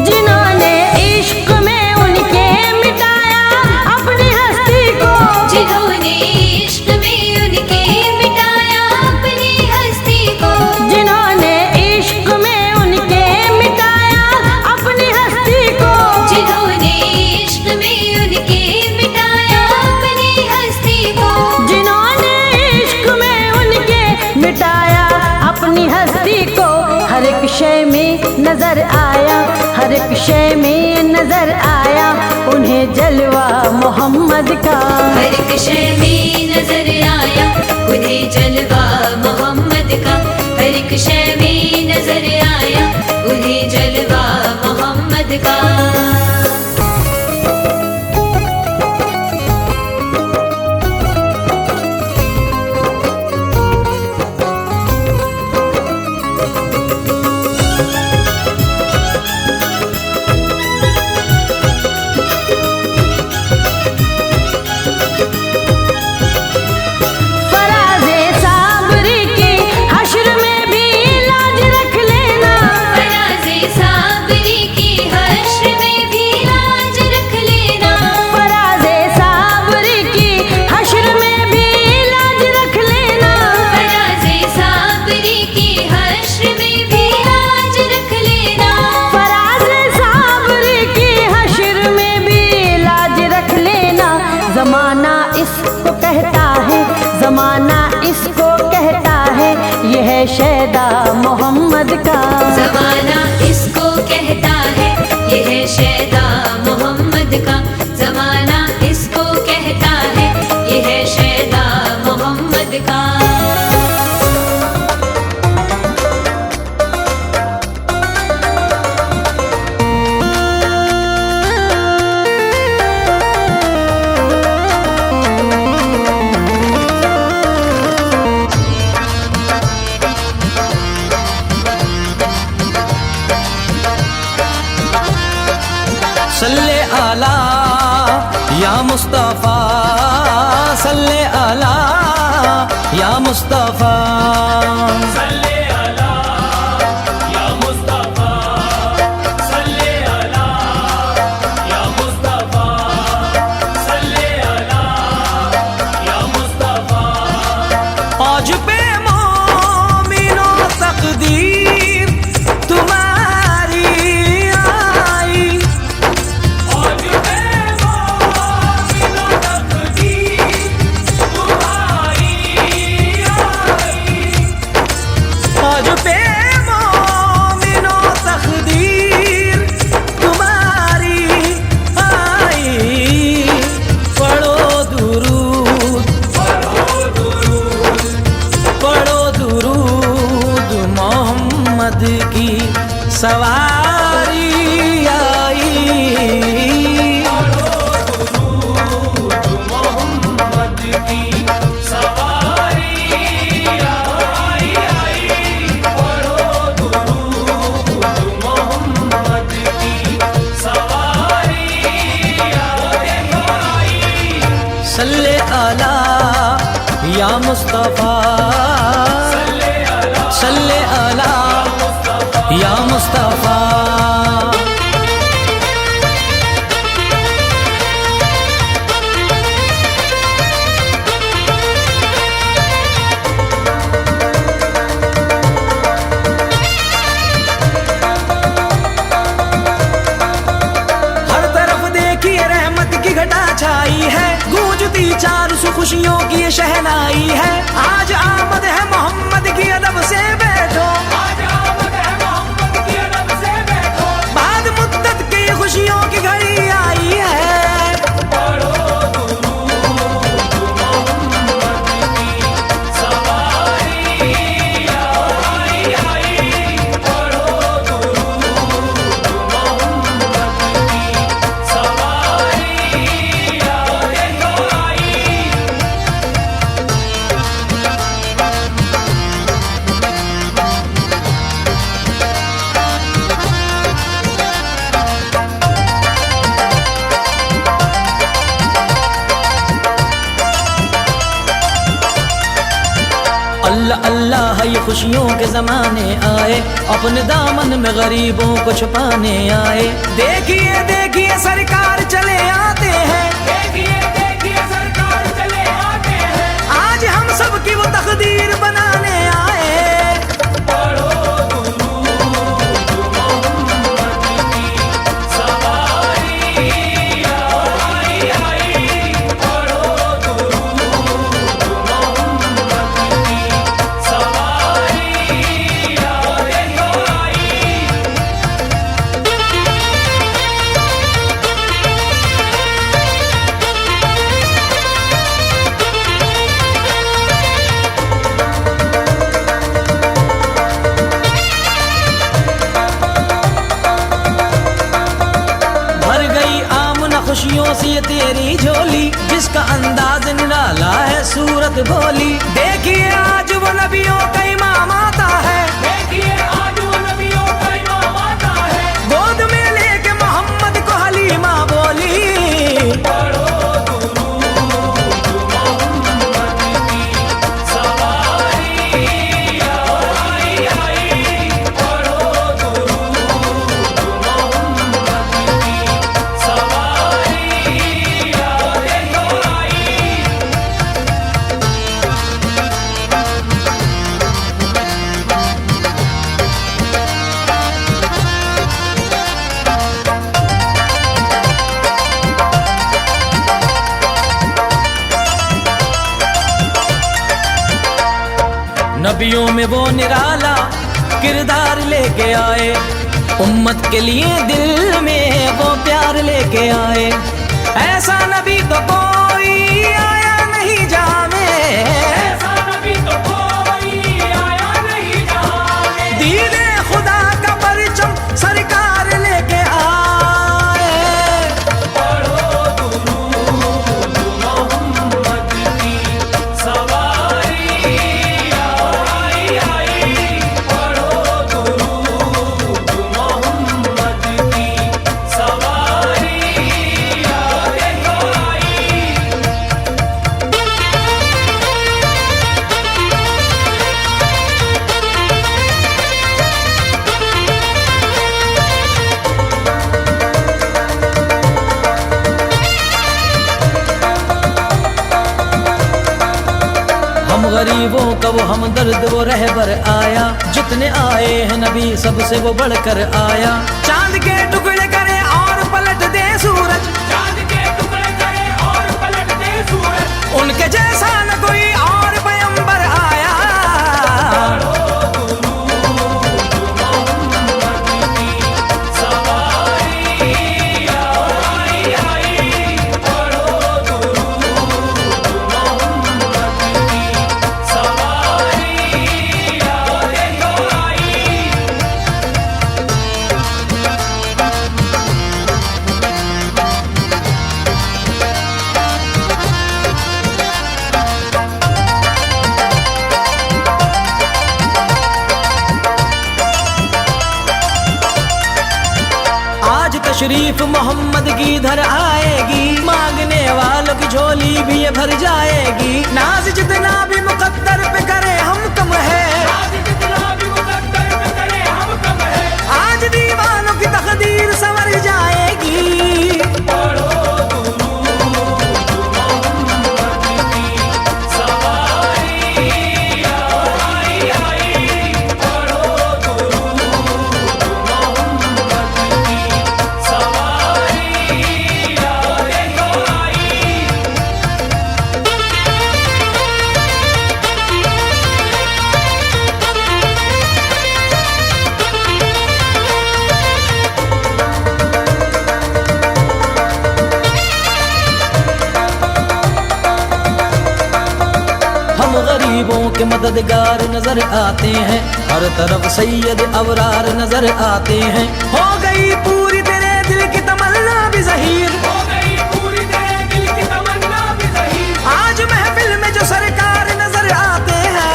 जिन्होंने इश्क में उनके मिटाया अपनी हस्ती को। जिन्होंने इश्क में उनके मिटाया अपनी हस्ती को। जिन्होंने इश्क में उनके मिटाया अपनी हस्ती को। जिन्होंने इश्क में उनके मिटाया अपनी हस्ती को। जिन्होंने इश्क में उनके मिटाया अपनी हस्ती को। हर एक शय में नजर आया, हर एक शय में नजर आया उन्हें जलवा मोहम्मद का। हर एक शय में नजर आया उन्हें जलवा मोहम्मद का। हर एक शय में नजर आया उन्हें जलवा मोहम्मद का। फराज़े साबरी की हश्र में भी लाज रख लेना। फराज़े साबरी की हश्र में भी लाज रख लेना। फराज़े साबरी की हश्र में भी लाज रख लेना। फराज़े साबरी की हश्र में भी लाज रख लेना। फराज़े साबरी की हश्र में भी लाज रख लेना। जमाना इसको कहता है, जमाना इसको कहता है यह है शैदा मोहम्मद का। ज़माना इसको कहता है ये है शैदा मोहम्मद का। ज़माना इसको कहता है ये है शैदा मोहम्मद का। सल्ले आला या मुस्तफा, सल्ले आला या मुस्तफा। सल्ले अला या मुस्तफा, सल्ले अला या मुस्तफा, सल्ले अला या मुस्तफा। आज पे मोमिनो तकदीर तुम्हारी आई। आज पे मोमिनो तकदीर तुम्हारी आई। या मुस्तफा सल्ले अला या मुस्तफा। छाई है गूंजती चार सौ खुशियों की ये शहनाई है। आज आमद है मोहम्मद की अदब से बैठो, आज आमद है मोहम्मद की अदब से बैठो। बाद मुद्दत की ये खुशियों की घड़ी आई है। पढ़ो दुरूद मोहम्मद की सवारी आई आई। पढ़ो दुरूद मोहम्मद की सवारी। अल्लाह अल्लाह ये खुशियों के ज़माने आए, अपने दामन में गरीबों को छुपाने आए। देखिए देखिए सरकार चले आते हैं, देखिए देखिए सरकार चले आते हैं। आज हम सब की वो तकदीर बनाने आए। पढ़ो दुरूद मोहम्मद की सवारी आई आई। पढ़ो दुरूद मोहम्मद की सवारी आई। भर गई आमना खुशियों से ये तेरी झोली, जिसका अंदाज निराला है सूरत भोली। देखिए आज वो नबियों का इमाम आता है, देखिए आज वो नबियों का इमाम आता है। गोद में लेके मोहम्मद को हलीमा बोली। पढ़ो दुरूद मोहम्मद की सवारी आई आई। पढ़ो दुरूद मोहम्मद की सवारी आई। नबियों में वो निराला किरदार लेके आए, उम्मत के लिए दिल में वो प्यार लेके आए। ऐसा नबी तो कोई आया नहीं जामे, ऐसा नबी तो कोई आया नहीं जामे। दीने खुदा का परचम सरकार लेके आए। पढ़ो दुरूद मोहम्मद की सवारी आई आई। पढ़ो दुरूद मोहम्मद की सवारी आई। हम गरीबों का वो हमदर्द वो रहबर आया, जितने आए हैं नबी सबसे वो बढ़कर आया। चांद के टुकड़े करे और पलट दे सूरज, चांद के टुकड़े करे और पलट दे सूरज। उनके जैसा न कोई और पैगंबर आया। तशरीफ मोहम्मद की इधर आएगी, मांगने वालों वालों की झोली भी ये भर जाएगी। नाज जितना भी मुकद्दर पे करे हम कम है, आज दीवानों की तकदीर संवर जाएगी। गरीबों के मददगार नजर आते हैं, हर तरफ सैयद अबरार नजर आते हैं। हो गई पूरी तेरे दिल की तमन्ना भी ज़हीर, हो गई पूरी तेरे दिल की तमन्ना भी ज़हीर। आज महफिल में जो सरकार नजर आते हैं,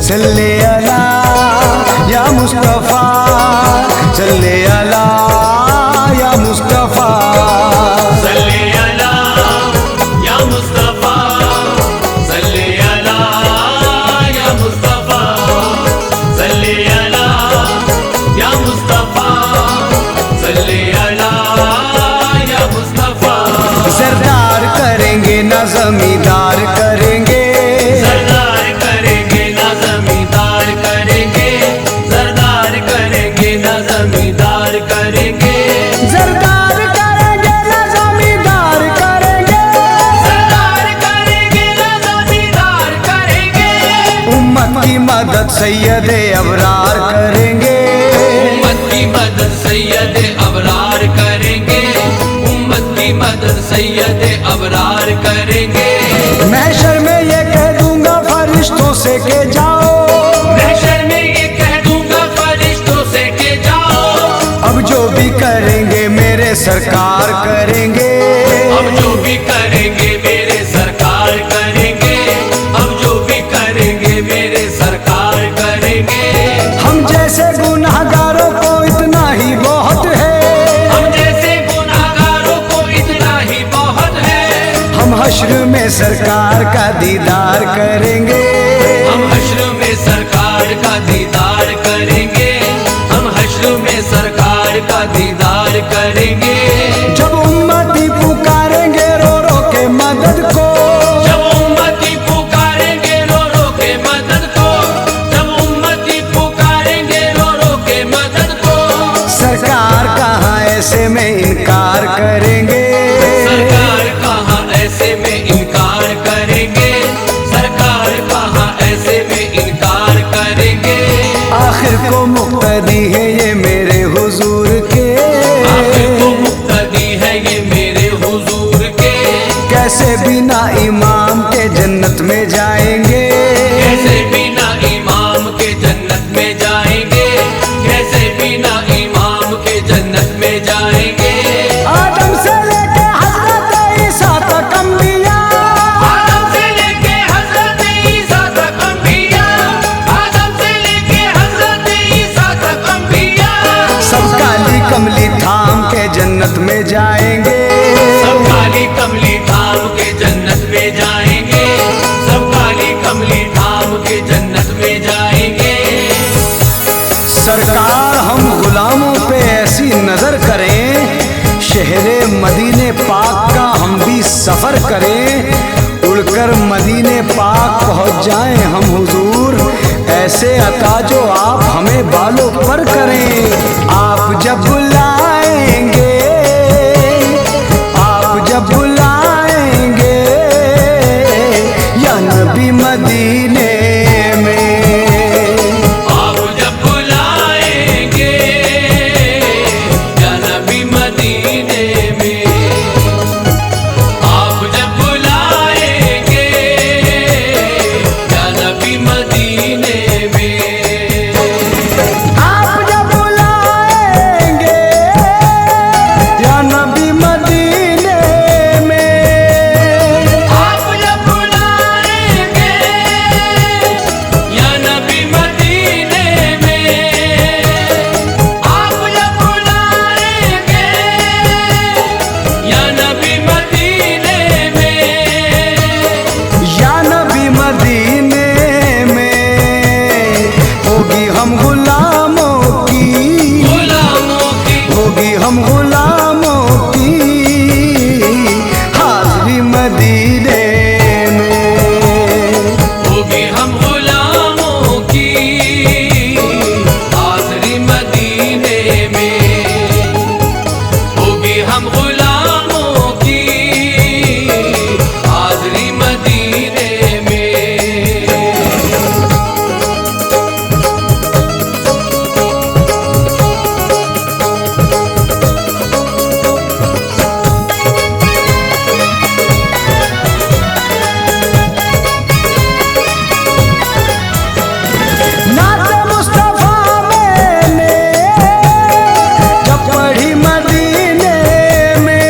सल्ले अला या मुस्तफा, सल्ले अला या मुस्तफा, सल्ले अला या मुस्तफा, सल्ले अला या मुस्तफा, सल्ले अला या मुस्तफा, सल्ले अला या मुस्तफा। सरदार करेंगे ना जमींदार करेंगे, सरदार करेंगे ना जमींदार करेंगे, सरदार करेंगे ना जमींदार करेंगे, सरदार करेंगे ना जमींदार करेंगे, सरदार करेंगे ना जमींदार करेंगे। उम्मत की मदद सैयद अबरार करेंगे, उम्मत की मदद सैयद अबरार करेंगे, उम्मत की मदद सैयद अबरार करेंगे। महशर में ये कह दूंगा फरिश्तों से के जाओ, महशर में ये कह दूंगा फरिश्तों से के जाओ, अब जो भी करेंगे मेरे सरकार करेंगे, अब जो भी करेंगे मेरे सरकार करेंगे, अब जो भी करेंगे मेरे सरकार करेंगे। हम जैसे गुनाहगारों को इतना ही बहुत है, हम जैसे गुनाहगारों को इतना ही बहुत है। हम हश्र में सरकार का दीदार करेंगे, हम हश्र में सरकार का दीदार करेंगे, हम हश्र में सरकार का दीदार करेंगे। जब उम्मती पुकारेंगे रो रो के मदद को, जब उम्मती पुकारेंगे रो रो के मदद को, जब उम्मती पुकारेंगे रो रो के मदद को, सरकार कहाँ ऐसे में इनकार करेंगे, सरकार कहाँ ऐसे में इनकार करेंगे, सरकार कहाँ ऐसे में इनकार करेंगे। आखिर को मुक्तदी है ये मेरे हुजूर के, आखिर को मुक्तदी है ये मेरे हुजूर के, कैसे बिना इमाम के जन्नत में जाएंगे, कैसे बिना इमाम के जन्नत में जाएंगे, कैसे बिना इमाम के जन्नत में जाएंगे। आदम से लेके हजरत ईसा तक अंबिया, आदम से लेके हजरत ईसा तक अंबिया, आदम से लेके हजरत ईसा तक अंबिया, सब काली कमली थाम के जन्नत में जाएंगे, सब काली कमली थाम के जन्नत में जाएंगे, सब काली कमली थाम के जन्नत में जाएंगे। सरकार हम मदीने पाक का हम भी सफर करें, उड़कर मदीने पाक पहुंच जाएं हम हुजूर। ऐसे अता जो आप हमें बालों पर करें। आप जब बुलाएंगे, आप जब बुलाएंगे या नबी मदीने में, आप जब बुलाएंगे या नबी मदीने में, आप जब बुलाएंगे या नबी मदीने में, आप जब बुलाएंगे या नबी मदीने में, आप जब बुलाएंगे या नबी मदीने में, आप जब बुलाएंगे या नबी मदीने में, या नबी मदीने में होगी हम गुलामों की, गुलामों की होगी हम गुलामों की हाज़री मदीने में। होगी हम गुलामों की हाज़री मदीने में, होगी हम गुलामों की हाज़री मदीने में। नाते मुस्तफा मैंने जब पढ़ी मदीने में,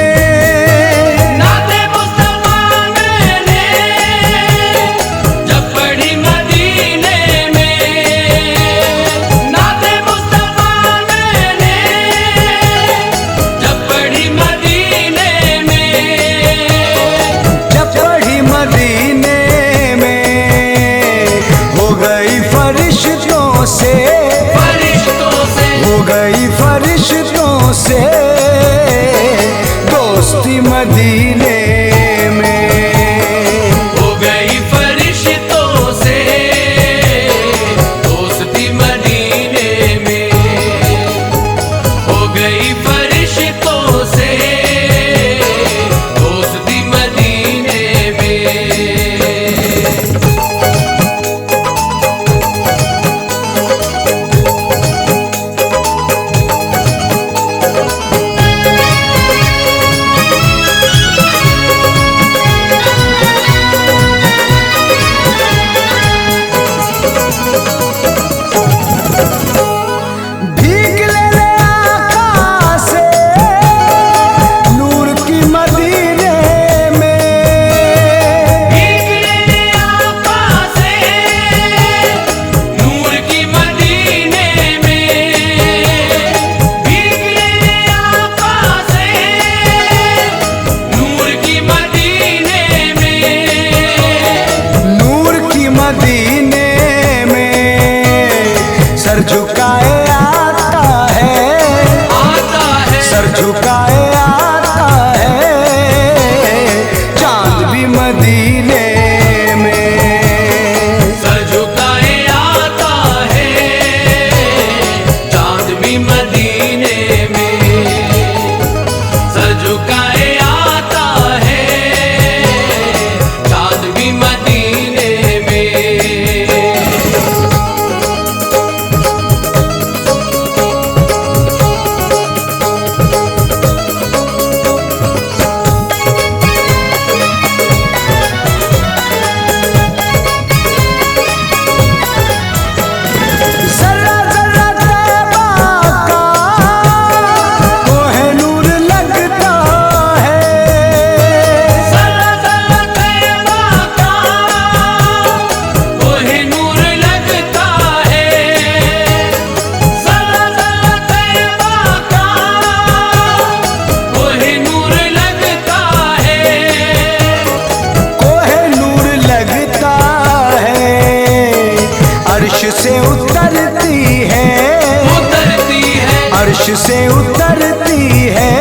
नाते मुस्तफा मैंने जब पढ़ी मदीने में, नाते मुस्तफा मैंने जब पढ़ी मदीने में, जब पढ़ी मदीने में हो गई फरिश्तों से, फरिश्तों से हो गई फरिश्तों से दोस्ती मदीने में। हो गई फरिश्तों से दोस्ती मदीने में, हो गई फरिश्तों से दोस्ती मदीने में। भीख ले ले आका से नूर की मदीने में, भीख लेने आका से नूर की मदीने में, भीख लेने आका से नूर की मदीने में, नूर की मदीने में सर झुकाए आता है, आता है सर झुकाए आता है चांद भी मदीने में। सर झुकाए आता है चांद भी मदीने में, सर झुकाए आता है चांद भी मदीने में। जर्रा जर्रा तैबा का कोहिनूर लगता है, ज़रा ज़रा तैबा का कोहिनूर लगता है, ज़रा ज़रा तैबा का कोहिनूर लगता है, कोहिनूर लगता है अर्श से उतरती है, उतरती है अर्श से उतरती है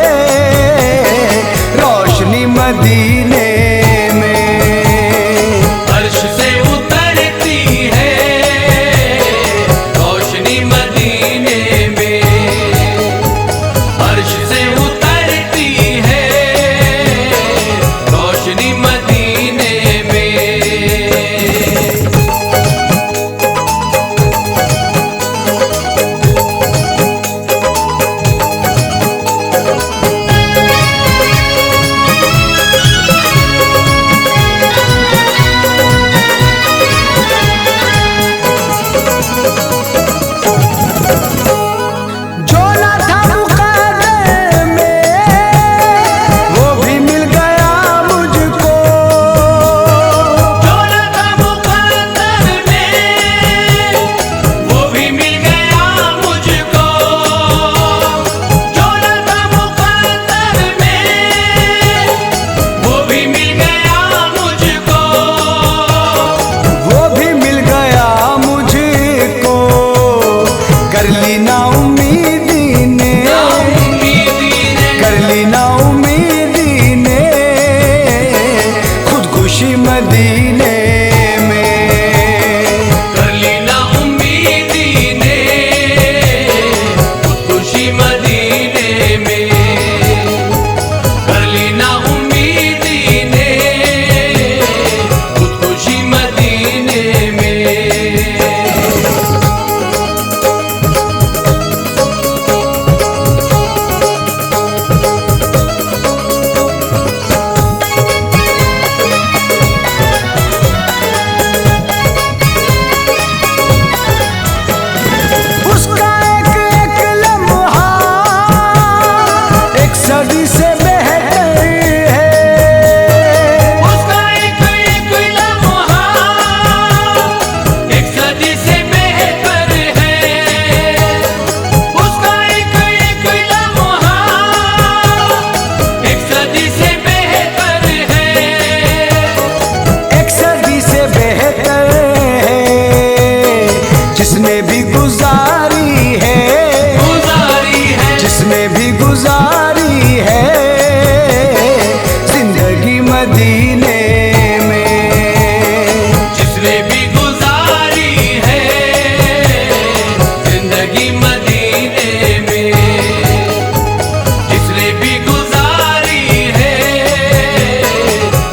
कर ली ना उम्मीदी ने, कर ली ना उम्मीदी ने खुदकुशी मदीने में, कर ली ना उम्मीदी ने खुदकुशी मदीने में, कर ली ना उम्मीदी ने खुदकुशी मदीने में। उसका एक एक लम्हा एक सदी से बेहतर है, उसका एक एक लम्हा एक सदी से बेहतर है, उसका एक एक लम्हा एक सदी से बेहतर है, एक सदी से बेहतर है, जिसने भी गुजारी है, गुजारी है, जिसने भी गुजारी है जिंदगी मदीने में, जिसने भी गुजारी है जिंदगी मदीने में, जिसने भी गुजारी है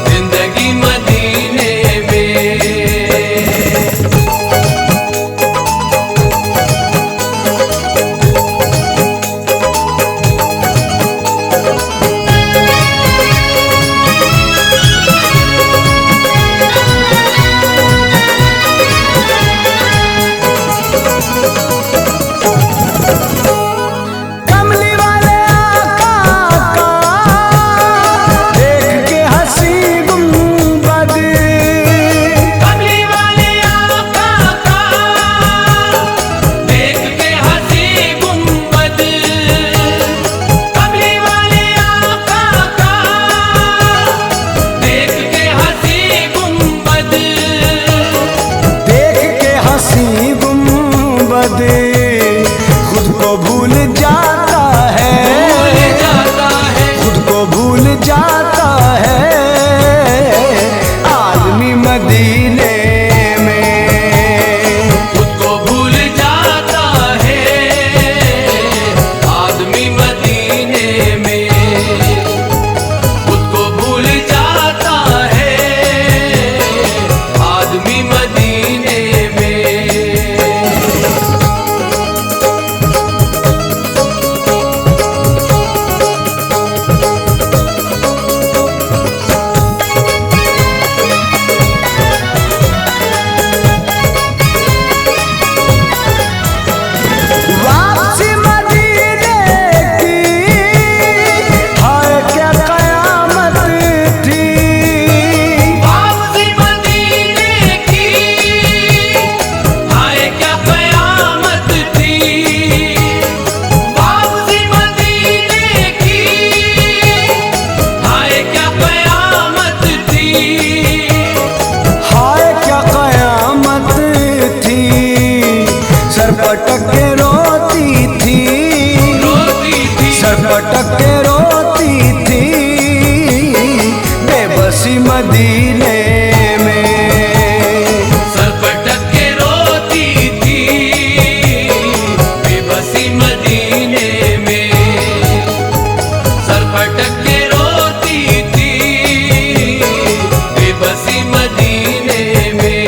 जिंदगी मदीने में। कमली वाले आका का देख के हंसी गुंबद, कमली वाले आका का देख के हंसी गुंबद, कमली वाले आका का देख के हंसी गुंबद, देख के हंसी गुंबद खुद को भूल जाता है, भूल जाता है, खुद को भूल जाता है आदमी मदीने में, खुद को भूल जाता है आदमी मदीने में, खुद को भूल जाता है आदमी मदीने में। वापसी मदीने की हाय क्या कयामत थी, वापसी मदीने की हाय क्या कयामत थी, वापसी मदीने की हाय क्या कयामत थी, हाय क्या कयामत थी, सर पटक के रोती थी, रोती थी, सर पटक के रोती थी बेबसी मदीने में, सर पटक के रोती थी बेबसी मदीने में, सर पटक के रोती थी बेबसी मदीने में।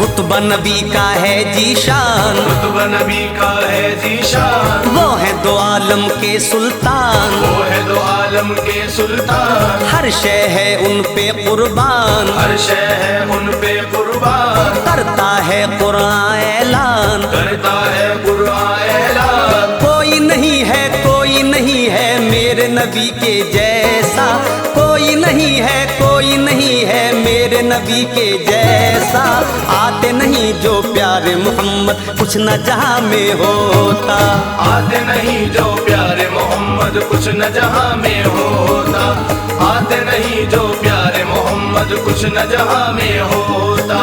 रुतबा नबी का है जीशान, रुतबा नबी का है जीशान, वो है दो आलम के सुल्तान, वो है दो आलम के सुल्तान, हर शय है उन पे कुर्बान, हर शय है उन पे कुर्बान, करता है कुरान ऐलान, करता है कुरान ऐलान। कोई नहीं है, कोई नहीं है मेरे नबी के जैसा, कोई नहीं है, कोई नहीं है मेरे नबी के जैसा, आते नहीं जो प्यारे मोहम्मद कुछ न जहां में होता, आते नहीं जो प्यारे मोहम्मद कुछ न जहां में होता, आते नहीं जो प्यारे मोहम्मद कुछ न जहां में होता।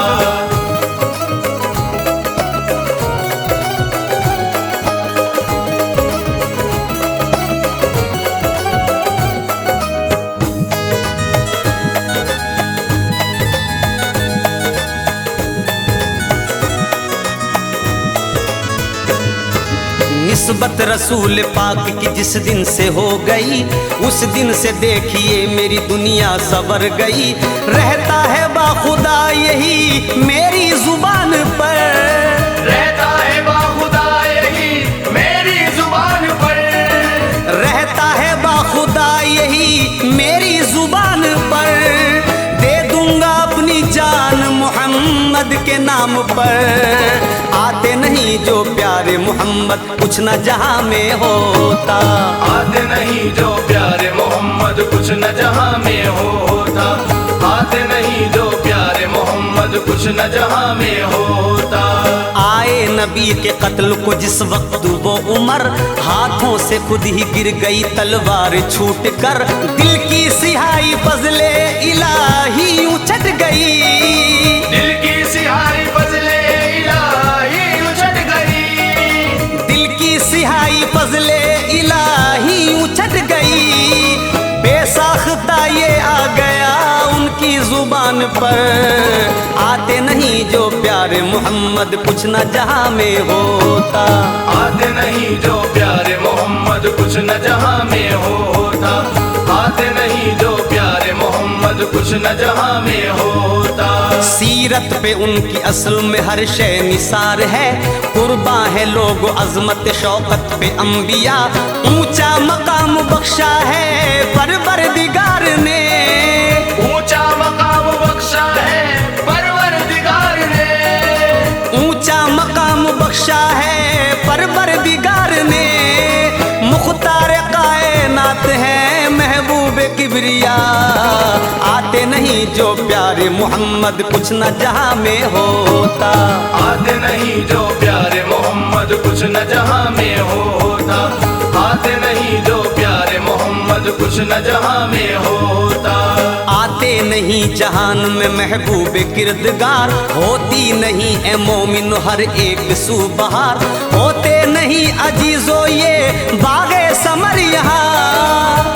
निस्बत रसूल पाक की जिस दिन से हो गई, उस दिन से देखिए मेरी दुनिया सवर गई, रहता है बाखुदा यही मेरी जुबान पर, रहता है बाखुदा यही मेरी जुबान पर, रहता है बाखुदा यही मेरी जुबान पर, दे दूंगा अपनी जान मोहम्मद के नाम पर, आते नहीं जो प्यारे मोहम्मद कुछ न जहां में होता, आते नहीं जो प्यारे मोहम्मद कुछ न जहां में होता, आते नहीं जो प्यारे मोहम्मद कुछ न जहां में होता। आए नबी के कत्ल को जिस वक्त वो उमर, हाथों से खुद ही गिर गई तलवार छूट कर, दिल की सिहाई फजले इलाही उछट गई, दिल की सिहाई फजले इलाही उछट गई, दिल की सिहाई फजले इलाही उछट गई, बेसाख्ता ये आ गया उनकी जुबान पर, आते नहीं जो प्यारे मोहम्मद कुछ न जहां में होता, आते नहीं जो प्यारे मोहम्मद कुछ न जहां में होता, आते नहीं जो प्यारे मोहम्मद कुछ न जहां में होता। सीरत पे उनकी असल में हर शय निसार है, कुर्बा है लोग अजमत शौकत पे अंबिया, ऊंचा मकाम बख्शा है परवरदिगार ने, ऊंचा मकाम बख्शा है परवरदिगार ने, ऊंचा मकाम बख्शा है परवरदिगार ने, मुख्तार कायनात है महबूब किबरिया, आते नहीं जो प्यारे मोहम्मद कुछ न जहां में होता, आते नहीं जो प्यारे मोहम्मद कुछ न जहां में होता, आते नहीं जो प्यारे मोहम्मद कुछ न जहां में होता। आते नहीं जहान में महबूब किरदगार, होती नहीं है मोमिन हर एक सू बहार, होते नहीं अजीजो ये बागे समर यहाँ,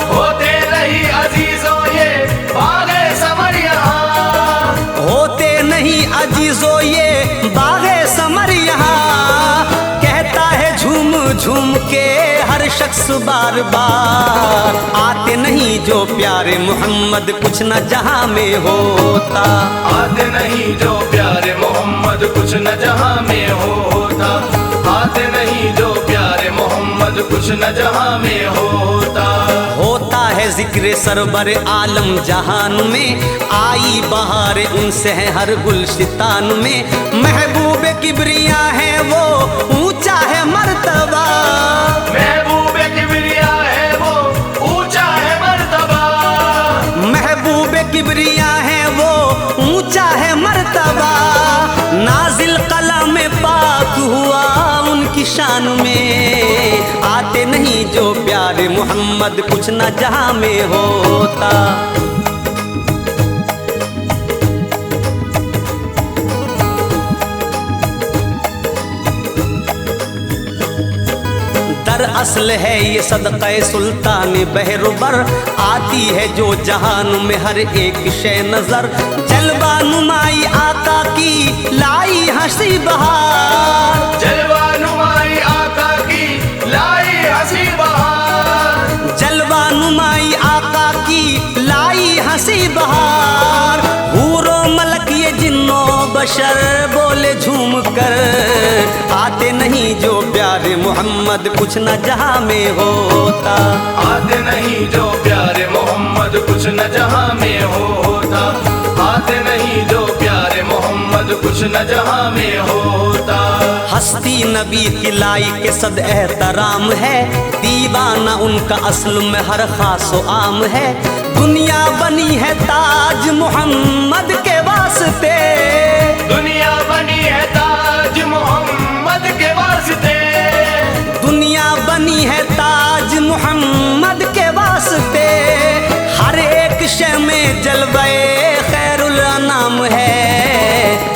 होते नहीं अजीजों ये बागे समर यहाँ, होते नहीं अजीजो ये बागे समर यहाँ, कहता है झूम झूम के हर शख्स बार बार, आते नहीं जो प्यारे मोहम्मद कुछ न जहां में होता, आते नहीं जो प्यारे मोहम्मद कुछ न जहां में होता, आते नहीं जो प्यारे मोहम्मद कुछ न जहां में होता। होता है जिक्र सरबर आलम जहान में, आई बहार उनसे है हर गुलशितान में, महबूब किबरिया है वो ऊंचा है मर्तबा, महबूब किबरिया है वो ऊंचा है मर्तबा, महबूब किबरिया है वो ऊंचा है मर्तबा, नाजिल कलाम पाक हुआ उनकी शान में, आते नहीं जो प्यारे मोहम्मद कुछ न जहां में होता, असल है ये सदक़े सुल्तान बहरुबर, आती है जो जहान में हर एक शय नजर, जलवा नुमाई आका की लाई हंसी बहार, जलवा नुमाई आका की लाई हंसी बहार, जलवा नुमाई आका की लाई हंसी बहार, हूरो मलक ये जिन्नो बशर बोल बोले झूम कर, आते नहीं जो प्यारे मोहम्मद कुछ न जहां में होता। आते नहीं जो प्यारे मोहम्मद कुछ न जहां में होता। आते नहीं जो प्यारे मोहम्मद कुछ न जहां में होता। हस्ती नबी की लाई के सद एहतराम है, दीवाना उनका असल में हर खासो आम है। दुनिया बनी है ताज मोहम्मद के वास्ते, दुनिया बनी है ताज मोहम्मद के वास्ते। दुनिया बनी है ताज मोहम्मद के वास्ते। हर एक शय में जलवे खैरुल अनाम है।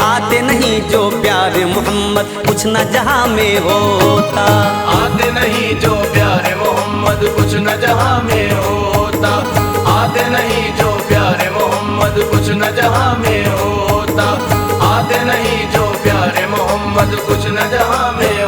आते नहीं जो प्यारे मोहम्मद कुछ न जहां में होता। आते नहीं जो प्यारे मोहम्मद कुछ न जहां में होता। आते नहीं जो प्यारे मोहम्मद कुछ न जहां में होता। आते नहीं जो प्यारे मोहम्मद कुछ न जहां में